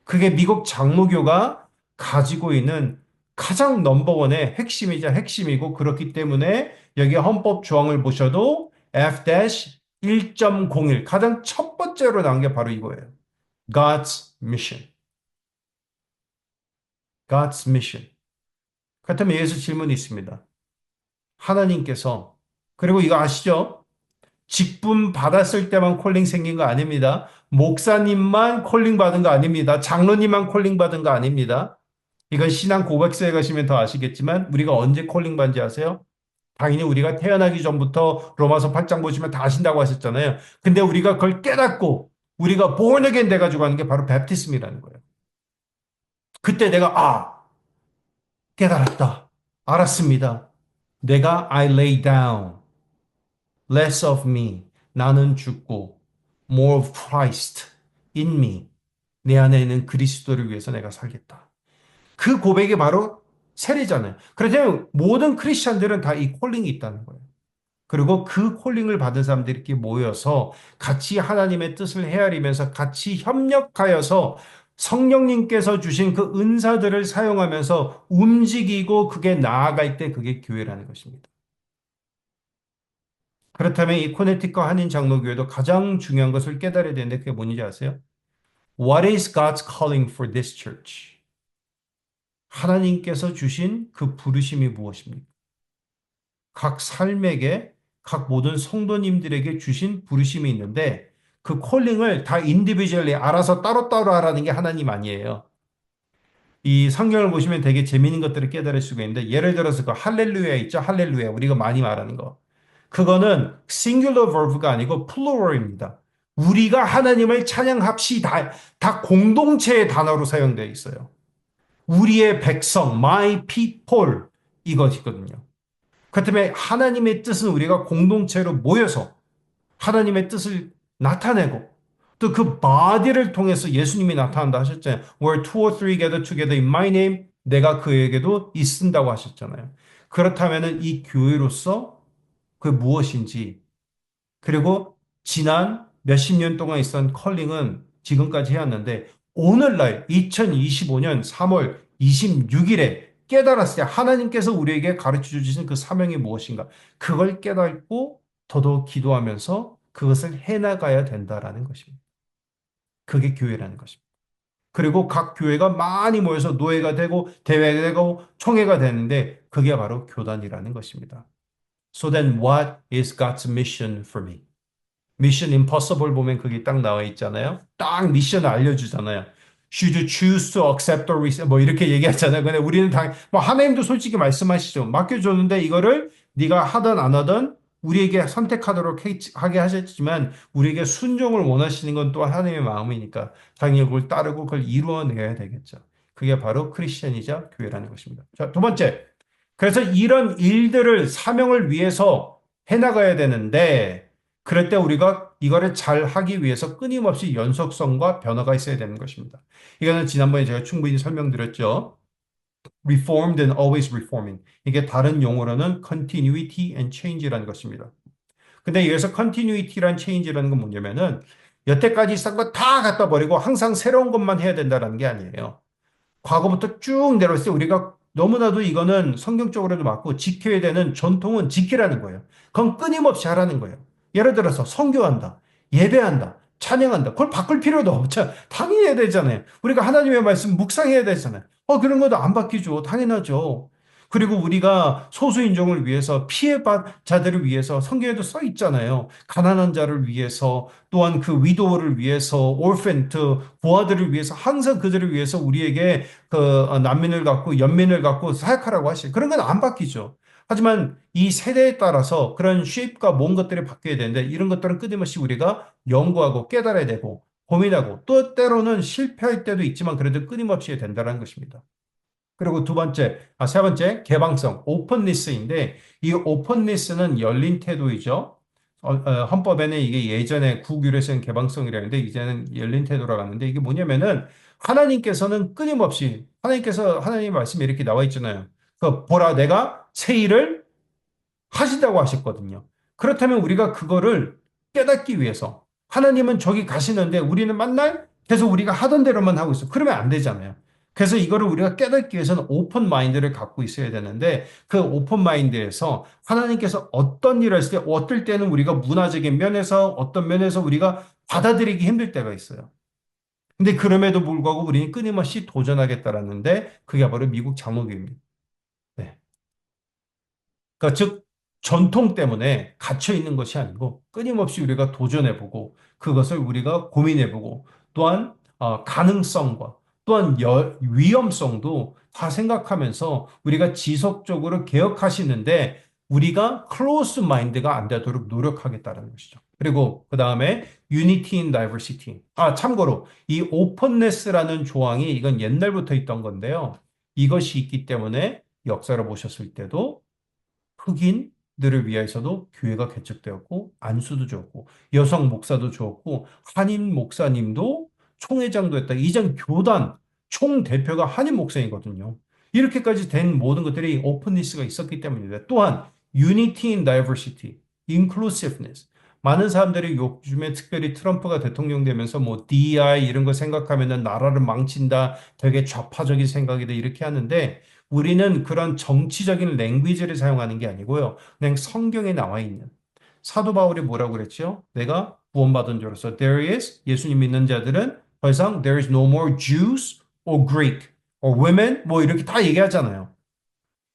그게 미국 장로교가 가지고 있는 가장 넘버원의 핵심이자 핵심이고 그렇기 때문에 여기 헌법 조항을 보셔도 F-1.01 가장 첫 번째로 나온 게 바로 이거예요. God's mission. God's mission. 그렇다면 여기서 질문이 있습니다. 하나님께서 그리고 이거 아시죠? 직분 받았을 때만 콜링 생긴 거 아닙니다. 목사님만 콜링 받은 거 아닙니다. 장로님만 콜링 받은 거 아닙니다. 이건 신앙 고백서에 가시면 더 아시겠지만 우리가 언제 콜링 받는지 아세요? 당연히 우리가 태어나기 전부터 로마서 8장 보시면 다 아신다고 하셨잖아요. 근데 우리가 그걸 깨닫고 우리가 born again 돼가지고 하는 게 바로 베프티즘이라는 거예요. 그때 내가 깨달았다. 알았습니다. 내가 I lay down less of me 나는 죽고 more of Christ in me 내 안에 있는 그리스도를 위해서 내가 살겠다. 그 고백이 바로 세례잖아요. 그렇다면 모든 크리스천들은 다 이 콜링이 있다는 거예요. 그리고 그 콜링을 받은 사람들이 이렇게 모여서 같이 하나님의 뜻을 헤아리면서 같이 협력하여서 성령님께서 주신 그 은사들을 사용하면서 움직이고 그게 나아갈 때 그게 교회라는 것입니다. 그렇다면 이 코네티컷 한인 장로교회도 가장 중요한 것을 깨달아야 되는데 그게 뭔지 아세요? What is God's calling for this church? 하나님께서 주신 그 부르심이 무엇입니까? 각 삶에게, 각 모든 성도님들에게 주신 부르심이 있는데 그 콜링을 다 인디비주얼리 알아서 따로따로 하라는 게 하나님 아니에요. 이 성경을 보시면 되게 재미있는 것들을 깨달을 수가 있는데 예를 들어서 그 할렐루야 있죠? 할렐루야. 우리가 많이 말하는 거. 그거는 singular verb가 아니고 plural입니다. 우리가 하나님을 찬양합시다. 다 공동체의 단어로 사용되어 있어요. 우리의 백성, my people 이것이거든요. 그렇다면 하나님의 뜻은 우리가 공동체로 모여서 하나님의 뜻을 나타내고 또 그 바디를 통해서 예수님이 나타난다 하셨잖아요. Where two or three gather together in my name 내가 그에게도 있는다고 하셨잖아요. 그렇다면 이 교회로서 그 무엇인지 그리고 지난 몇십 년 동안 있었던 컬링은 지금까지 해왔는데 오늘날 2025년 3월 26일에 깨달았을 때 하나님께서 우리에게 가르쳐 주신 그 사명이 무엇인가 그걸 깨닫고 더더욱 기도하면서 그것을 해나가야 된다라는 것입니다. 그게 교회라는 것입니다. 그리고 각 교회가 많이 모여서 노예가 되고 대회가 되고 총회가 되는데 그게 바로 교단이라는 것입니다. So then what is God's mission for me? 미션 임퍼서블 보면 그게 딱 나와 있잖아요. 딱 미션을 알려주잖아요. Should you choose to accept or receive? 뭐 이렇게 얘기하잖아요. 근데 우리는 뭐 하나님도 솔직히 말씀하시죠. 맡겨줬는데 이거를 네가 하든 안 하든 우리에게 선택하도록 하게 하셨지만 우리에게 순종을 원하시는 건 또한 하나님의 마음이니까 당연히 그걸 따르고 그걸 이루어내야 되겠죠. 그게 바로 크리스천이자 교회라는 것입니다. 자, 두 번째. 그래서 이런 일들을 사명을 위해서 해나가야 되는데 그럴 때 우리가 이거를 잘 하기 위해서 끊임없이 연속성과 변화가 있어야 되는 것입니다. 이거는 지난번에 제가 충분히 설명드렸죠. Reformed and always reforming. 이게 다른 용어로는 continuity and change라는 것입니다. 근데 여기서 continuity란 change라는 건 뭐냐면은 여태까지 있었던 거 다 갖다 버리고 항상 새로운 것만 해야 된다는 게 아니에요. 과거부터 쭉 내려왔을 때 우리가 너무나도 이거는 성경적으로도 맞고 지켜야 되는 전통은 지키라는 거예요. 그건 끊임없이 하라는 거예요. 예를 들어서 선교한다, 예배한다, 찬양한다. 그걸 바꿀 필요도 없죠. 당연히 해야 되잖아요. 우리가 하나님의 말씀 묵상해야 되잖아요. 그런 것도 안 바뀌죠. 당연하죠. 그리고 우리가 소수인종을 위해서 피해받 자들을 위해서 성경에도 써 있잖아요. 가난한 자를 위해서 또한 그 위도우를 위해서 올펜트 고아들을 위해서 항상 그들을 위해서 우리에게 그 난민을 갖고 연민을 갖고 사역하라고 하시. 그런 건 안 바뀌죠. 하지만 이 세대에 따라서 그런 쉐입과 몸 것들이 바뀌어야 되는데 이런 것들은 끊임없이 우리가 연구하고 깨달아야 되고 고민하고 또 때로는 실패할 때도 있지만 그래도 끊임없이 해야 된다는 것입니다. 그리고 세 번째, 개방성, 오픈니스인데 이 오픈니스는 열린 태도이죠. 헌법에는 이게 예전에 국유래성 개방성이라는데 이제는 열린 태도라고 하는데 이게 뭐냐면은 하나님께서는 끊임없이 하나님의 말씀에 이렇게 나와 있잖아요. 그 보라 내가 새 일을 하신다고 하셨거든요. 그렇다면 우리가 그거를 깨닫기 위해서 하나님은 저기 가시는데 우리는 맨날 계속 우리가 하던 대로만 하고 있어. 그러면 안 되잖아요. 그래서 이거를 우리가 깨닫기 위해서는 오픈 마인드를 갖고 있어야 되는데 그 오픈 마인드에서 하나님께서 어떤 일을 했을 때 어떨 때는 우리가 문화적인 면에서 어떤 면에서 우리가 받아들이기 힘들 때가 있어요. 근데 그럼에도 불구하고 우리는 끊임없이 도전하겠다라는데 그게 바로 미국 장로교입니다. 네. 그러니까 즉 전통 때문에 갇혀 있는 것이 아니고 끊임없이 우리가 도전해보고 그것을 우리가 고민해보고 또한 가능성과 또한 위험성도 다 생각하면서 우리가 지속적으로 개혁하시는데 우리가 클로스 마인드가 안 되도록 노력하겠다는 것이죠. 그리고 그 다음에 Unity in Diversity. 참고로 이 오픈네스라는 조항이 이건 옛날부터 있던 건데요. 이것이 있기 때문에 역사를 보셨을 때도 흑인들을 위해서도 교회가 개척되었고 안수도 주었고 여성 목사도 주었고 한인 목사님도 총회장도 했다. 이전 교단 총 대표가 한인 목사이거든요. 이렇게까지 된 모든 것들이 오픈니스가 있었기 때문입니다. 또한 unity in diversity, inclusiveness. 많은 사람들이 요즘에 특별히 트럼프가 대통령 되면서 뭐 DEI 이런 거 생각하면은 나라를 망친다, 되게 좌파적인 생각이다 이렇게 하는데 우리는 그런 정치적인 랭귀지를 사용하는 게 아니고요. 그냥 성경에 나와 있는 사도 바울이 뭐라고 그랬죠? 내가 구원받은 자로서 there is 예수님 믿는 자들은 더 이상 there is no more Jews or Greek or women 뭐 이렇게 다 얘기하잖아요.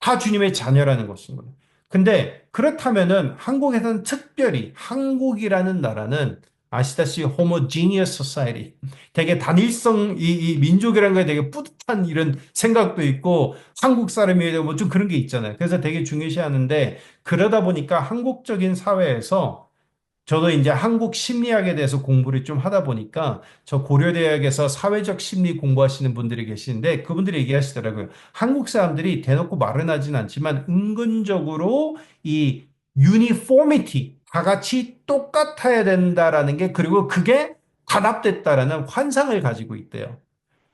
다 주님의 자녀라는 것입니다. 근데 그렇다면은 한국에서는 특별히 한국이라는 나라는 아시다시피 homogeneous society 되게 단일성 이 민족이라는 거에 되게 뿌듯한 이런 생각도 있고 한국 사람이에요 뭐 좀 그런 게 있잖아요. 그래서 되게 중요시하는데 그러다 보니까 한국적인 사회에서 저도 이제 한국 심리학에 대해서 공부를 좀 하다 보니까 저 고려대학에서 사회적 심리 공부하시는 분들이 계시는데 그분들이 얘기하시더라고요. 한국 사람들이 대놓고 말은 하진 않지만 은근적으로 이 유니포미티, 다 같이 똑같아야 된다라는 게 그리고 그게 단합됐다라는 환상을 가지고 있대요.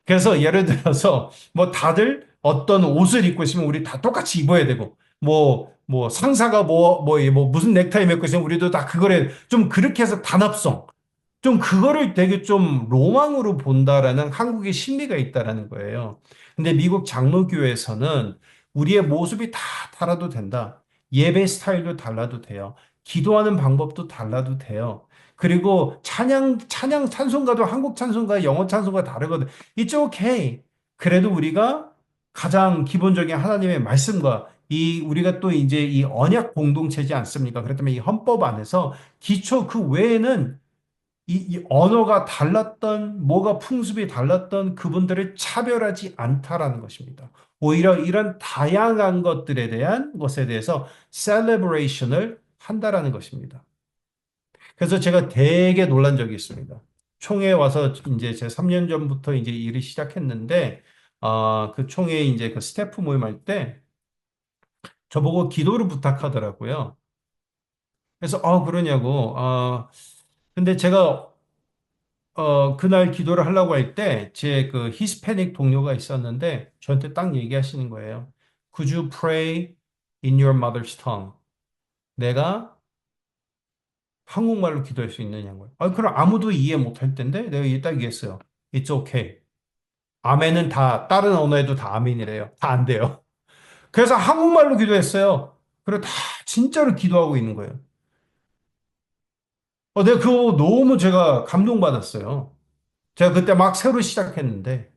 그래서 예를 들어서 뭐 다들 어떤 옷을 입고 있으면 우리 다 똑같이 입어야 되고 뭐 상사가 뭐 무슨 넥타이 맺고 있으면 우리도 다 그거를 좀 그렇게 해서 단합성 좀 그거를 되게 좀 로망으로 본다라는 한국의 심리가 있다라는 거예요. 근데 미국 장로교에서는 우리의 모습이 다 달라도 된다. 예배 스타일도 달라도 돼요. 기도하는 방법도 달라도 돼요. 그리고 찬양 찬송가도 한국 찬송가, 영어 찬송가 다르거든. It's okay. 그래도 우리가 가장 기본적인 하나님의 말씀과 이 우리가 또 이제 이 언약 공동체지 않습니까? 그렇다면 이 헌법 안에서 기초 그 외에는 이 언어가 달랐던, 뭐가 풍습이 달랐던 그분들을 차별하지 않다라는 것입니다. 오히려 이런 다양한 것들에 대한 것에 대해서 셀레브레이션을 한다라는 것입니다. 그래서 제가 되게 놀란 적이 있습니다. 총회에 와서 이제 제 3년 전부터 이제 일을 시작했는데, 그 총회 이제 그 스태프 모임할 때 저보고 기도를 부탁하더라고요. 그래서, 그러냐고, 근데 제가 그날 기도를 하려고 할 때, 제 그 히스패닉 동료가 있었는데, 저한테 딱 얘기하시는 거예요. Could you pray in your mother's tongue? 내가 한국말로 기도할 수 있느냐고요. 그럼 아무도 이해 못할 텐데, 내가 딱 얘기했어요. It's okay. 아멘은 다, 다른 언어에도 다 아멘이래요. 다 안 돼요. 그래서 한국말로 기도했어요. 그리고 다 진짜로 기도하고 있는 거예요. 내가 그거 너무 제가 감동받았어요. 제가 그때 막 새로 시작했는데,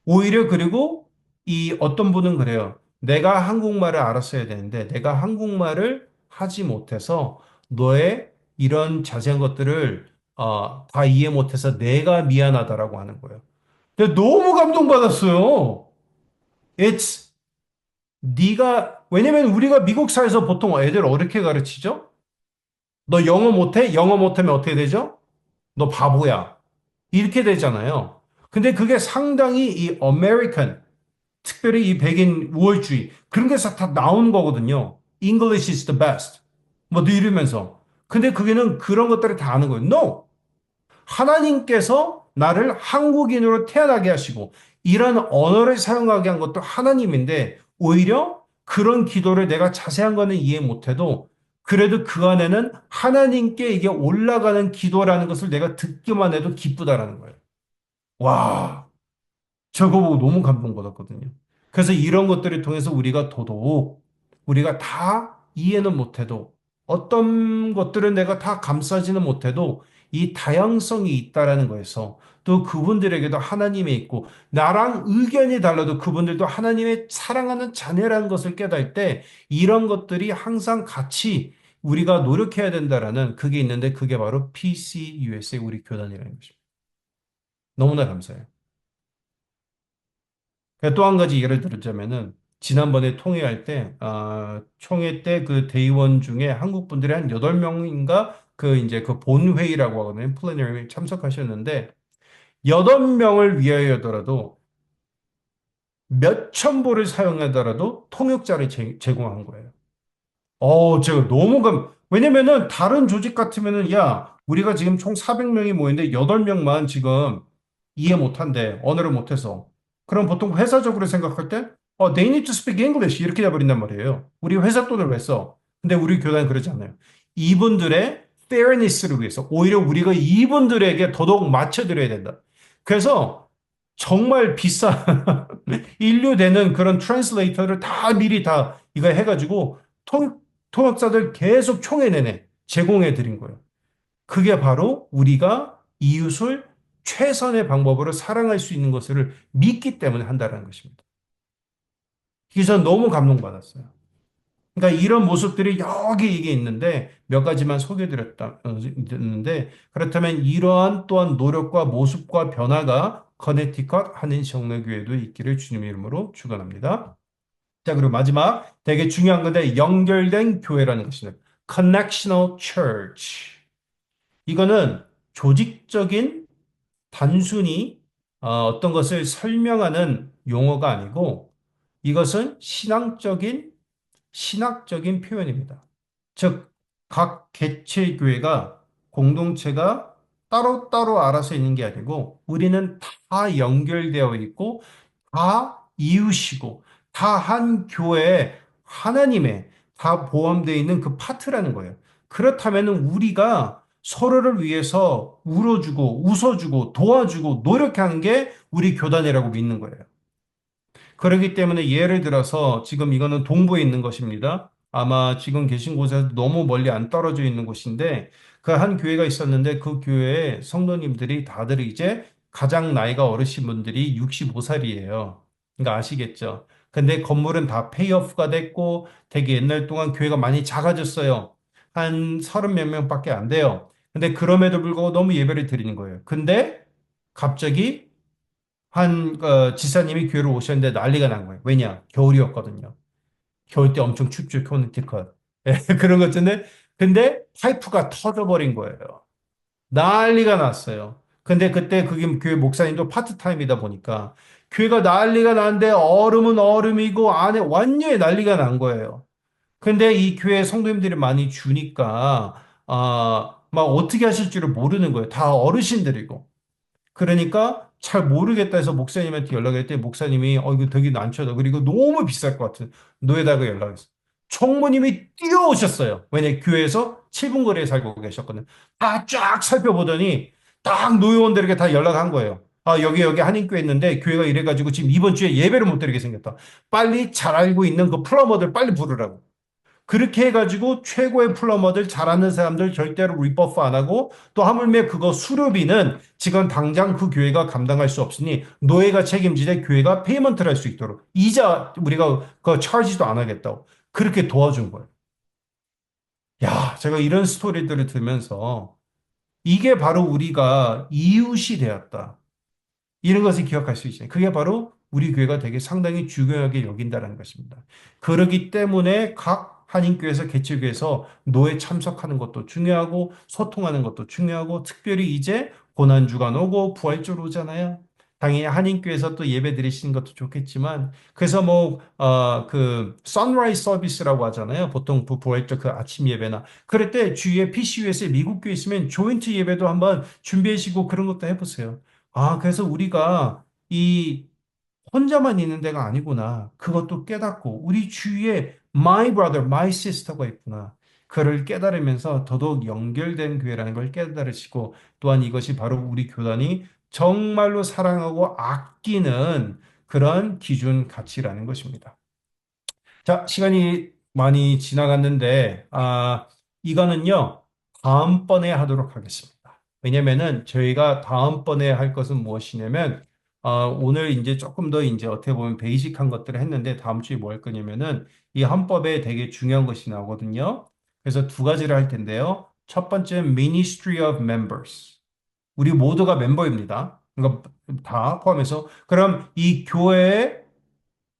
오히려 그리고 이 어떤 분은 그래요. 내가 한국말을 알았어야 되는데 내가 한국말을 하지 못해서 너의 이런 자세한 것들을 다 이해 못해서 내가 미안하다라고 하는 거예요. 근데 너무 감동받았어요. It's 네가 왜냐면 우리가 미국 사회에서 보통 애들 어떻게 가르치죠? 너 영어 못해? 영어 못하면 어떻게 되죠? 너 바보야. 이렇게 되잖아요. 근데 그게 상당히 이 American 특별히 이 백인 우월주의 그런 게서 다 나온 거거든요. English is the best. 뭐 이러면서. 근데 그게는 그런 것들을 다 아는 거예요. No. 하나님께서 나를 한국인으로 태어나게 하시고 이런 언어를 사용하게 한 것도 하나님인데 오히려 그런 기도를 내가 자세한 거는 이해 못해도 그래도 그 안에는 하나님께 이게 올라가는 기도라는 것을 내가 듣기만 해도 기쁘다라는 거예요. 와. 저거 보고 너무 감동받았거든요. 그래서 이런 것들을 통해서 우리가 더더욱 우리가 다 이해는 못해도 어떤 것들은 내가 다 감싸지는 못해도 이 다양성이 있다라는 거에서 또 그분들에게도 하나님이 있고 나랑 의견이 달라도 그분들도 하나님의 사랑하는 자녀라는 것을 깨달을 때 이런 것들이 항상 같이 우리가 노력해야 된다라는 그게 있는데 그게 바로 PCUSA 우리 교단이라는 것입니다. 너무나 감사해요. 또 한 가지 예를 들자면은 지난번에 통회할 때, 총회 때 그 대의원 중에 한국 분들이 한 8명인가 그 이제 그 본회의라고 하거든요. 플래너에 참석하셨는데 8명을 위하여더라도 몇 천 보를 사용하더라도 통역자를 제공한 거예요. 제가 너무 왜냐면은 다른 조직 같으면은 야, 우리가 지금 총 400명이 모였는데 8명만 지금 이해 못한대. 언어를 못해서. 그럼 보통 회사적으로 생각할 때 they need to speak English. 이렇게 돼버린단 말이에요. 우리 회사 돈을 왜 써? 근데 우리 교단은 그러지 않아요. 이분들의 fairness를 위해서 오히려 우리가 이분들에게 더더욱 맞춰드려야 된다. 그래서 정말 비싼 인류 되는 그런 트랜슬레이터를 다 미리 다 이거 해가지고 통역사들 계속 총회 내내 제공해 드린 거예요. 그게 바로 우리가 이웃을 최선의 방법으로 사랑할 수 있는 것을 믿기 때문에 한다는 것입니다. 그래서 너무 감동받았어요. 그러니까 이런 모습들이 여기 이게 있는데 몇 가지만 소개드렸는데 그렇다면 이러한 또한 노력과 모습과 변화가 커네티컷 한인정례교회도 있기를 주님의 이름으로 축원합니다. 자, 그리고 마지막 되게 중요한 건데 연결된 교회라는 것입니다. Connectional Church. 이거는 조직적인 단순히 어떤 것을 설명하는 용어가 아니고 이것은 신학적인 표현입니다. 즉, 각 개체교회가 공동체가 따로따로 알아서 있는 게 아니고 우리는 다 연결되어 있고 다 이웃이고 다 한 교회에 하나님의 다 포함되어 있는 그 파트라는 거예요. 그렇다면 우리가 서로를 위해서 울어주고 웃어주고 도와주고 노력하는 게 우리 교단이라고 믿는 거예요. 그렇기 때문에 예를 들어서 지금 이거는 동부에 있는 것입니다. 아마 지금 계신 곳에서 너무 멀리 안 떨어져 있는 곳인데 그 한 교회가 있었는데 그 교회에 성도님들이 다들 이제 가장 나이가 어르신 분들이 65살이에요. 그러니까 아시겠죠? 근데 건물은 다 페이오프가 됐고 되게 옛날 동안 교회가 많이 작아졌어요. 한 30 몇 명밖에 안 돼요. 근데 그럼에도 불구하고 너무 예배를 드리는 거예요. 근데 갑자기 지사님이 교회로 오셨는데 난리가 난 거예요. 왜냐? 겨울이었거든요. 겨울 때 엄청 춥죠, 코네티컷. 예, 그런 것 때문에. 근데 파이프가 터져버린 거예요. 난리가 났어요. 근데 그때 그게 교회 목사님도 파트타임이다 보니까 교회가 난리가 났는데 얼음은 얼음이고 안에 완전히 난리가 난 거예요. 근데 이 교회 성도님들이 많이 주니까 막 어떻게 하실 줄을 모르는 거예요. 다 어르신들이고. 그러니까 잘 모르겠다 해서 목사님한테 연락했더니 목사님이 이거 되게 난처하다. 그리고 너무 비쌀 것 같은 노예다가 연락했어. 총무님이 뛰어오셨어요. 왜냐 교회에서 7분 거리에 살고 계셨거든요. 다 쫙 살펴보더니 딱 노예원들에게 다 연락한 거예요. 여기 한인교회 있는데 교회가 이래가지고 지금 이번 주에 예배를 못 드리게 생겼다. 빨리 잘 알고 있는 그 플러머들 빨리 부르라고. 그렇게 해가지고 최고의 플러머들 잘하는 사람들 절대로 리버프 안 하고 또 하물며 그거 수료비는 지금 당장 그 교회가 감당할 수 없으니 노예가 책임지되 교회가 페이먼트를 할 수 있도록 이자 우리가 그 차지도 안 하겠다고 그렇게 도와준 거예요. 야, 제가 이런 스토리들을 들으면서 이게 바로 우리가 이웃이 되었다. 이런 것을 기억할 수 있어요. 그게 바로 우리 교회가 되게 상당히 중요하게 여긴다는 것입니다. 그렇기 때문에 각 한인교회에서 개척교회에서 노예 참석하는 것도 중요하고 소통하는 것도 중요하고 특별히 이제 고난주간 오고 부활절 오잖아요. 당연히 한인교회에서 또 예배 드리시는 것도 좋겠지만 그래서 그 선라이즈 서비스라고 하잖아요. 보통 부활절 그 아침 예배나 그럴 때 주위에 PCUS에 미국 교회 있으면 조인트 예배도 한번 준비하시고 그런 것도 해보세요. 그래서 우리가 이 혼자만 있는 데가 아니구나. 그것도 깨닫고 우리 주위에 my brother, my sister가 있구나. 그를 깨달으면서 더더욱 연결된 교회라는 걸 깨달으시고 또한 이것이 바로 우리 교단이 정말로 사랑하고 아끼는 그런 기준 가치라는 것입니다. 자, 시간이 많이 지나갔는데, 이거는요, 다음번에 하도록 하겠습니다. 왜냐면은 저희가 다음번에 할 것은 무엇이냐면, 오늘 이제 조금 더 이제 어떻게 보면 베이직한 것들을 했는데, 다음 주에 뭐 할 거냐면은, 이 헌법에 되게 중요한 것이 나오거든요. 그래서 두 가지를 할 텐데요. 첫 번째는 Ministry of Members. 우리 모두가 멤버입니다. 그러니까 다 포함해서. 그럼 이 교회의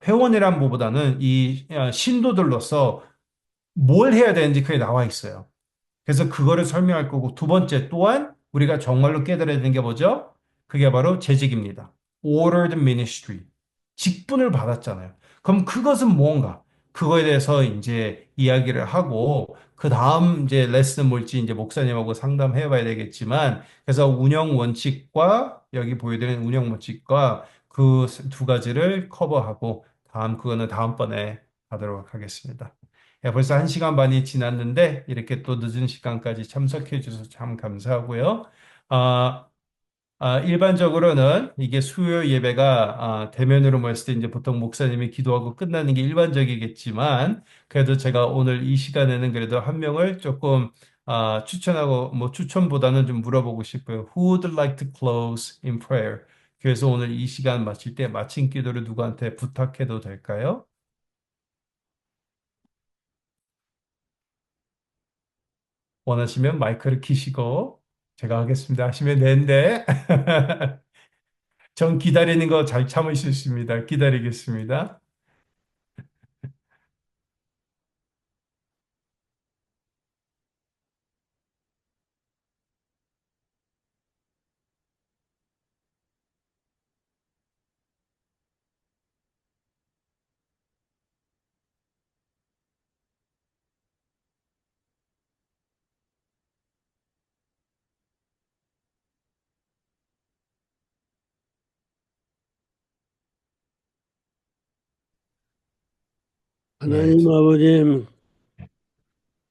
회원이란 보다는 이 신도들로서 뭘 해야 되는지 그게 나와 있어요. 그래서 그거를 설명할 거고 두 번째 또한 우리가 정말로 깨달아야 되는 게 뭐죠? 그게 바로 재직입니다. Ordered ministry. 직분을 받았잖아요. 그럼 그것은 뭔가? 그거에 대해서 이제 이야기를 하고 그 다음 이제 레슨 뭘지 이제 목사님하고 상담해 봐야 되겠지만 그래서 운영 원칙과 여기 보여드리는 운영 원칙과 그 두 가지를 커버하고 그거는 다음번에 하도록 하겠습니다. 야, 벌써 1시간 반이 지났는데 이렇게 또 늦은 시간까지 참석해 주셔서 참 감사하고요. 아, 일반적으로는 이게 수요 예배가 대면으로 모였을 때 이제 보통 목사님이 기도하고 끝나는 게 일반적이겠지만 그래도 제가 오늘 이 시간에는 그래도 한 명을 조금 추천하고 뭐 추천보다는 좀 물어보고 싶어요. Who would like to close in prayer? 그래서 오늘 이 시간 마칠 때 마친 기도를 누구한테 부탁해도 될까요? 원하시면 마이크를 키시고 제가 하겠습니다 하시면 되는데 전 기다리는 거 잘 참으실 수 있습니다. 기다리겠습니다. 예, 하나님 아버님,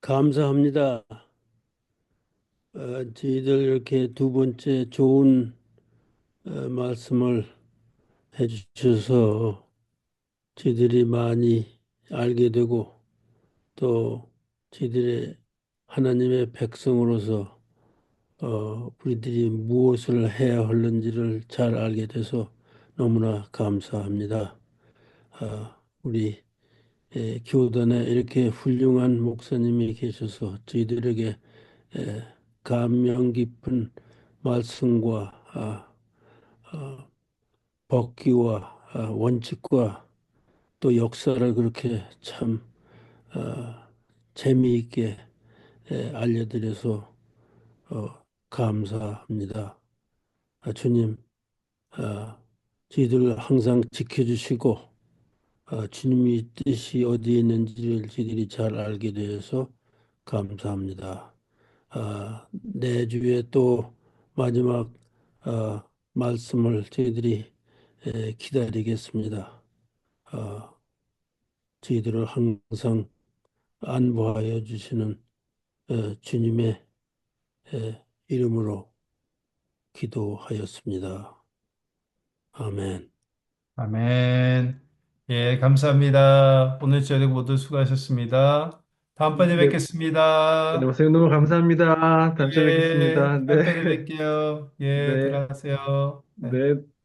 감사합니다. 저희들 이렇게 두 번째 좋은 말씀을 해주셔서 저희들이 많이 알게 되고 또 저희들의 하나님의 백성으로서 우리들이 무엇을 해야 하는지를 잘 알게 돼서 너무나 감사합니다. 우리 교단에 이렇게 훌륭한 목사님이 계셔서 저희들에게 에, 감명 깊은 말씀과 법기와 원칙과 또 역사를 그렇게 참 재미있게 알려드려서 감사합니다. 주님, 저희들을 항상 지켜주시고 주님의 뜻이 어디에 있는지를 저희들이 잘 알게 되어서 감사합니다. 내주에 또 마지막 말씀을 저희들이 기다리겠습니다. 아, 저희들을 항상 안보하여 주시는 주님의 이름으로 기도하였습니다. 아멘. 아멘. 예, 감사합니다. 오늘 저녁 모두 수고하셨습니다. 다음번에 네, 뵙겠습니다. 안녕하세요. 너무 감사합니다. 다음 시간에 예, 뵙겠습니다. 네, 다음번에 뵐게요. 예, 네, 들어가세요. 네. 네.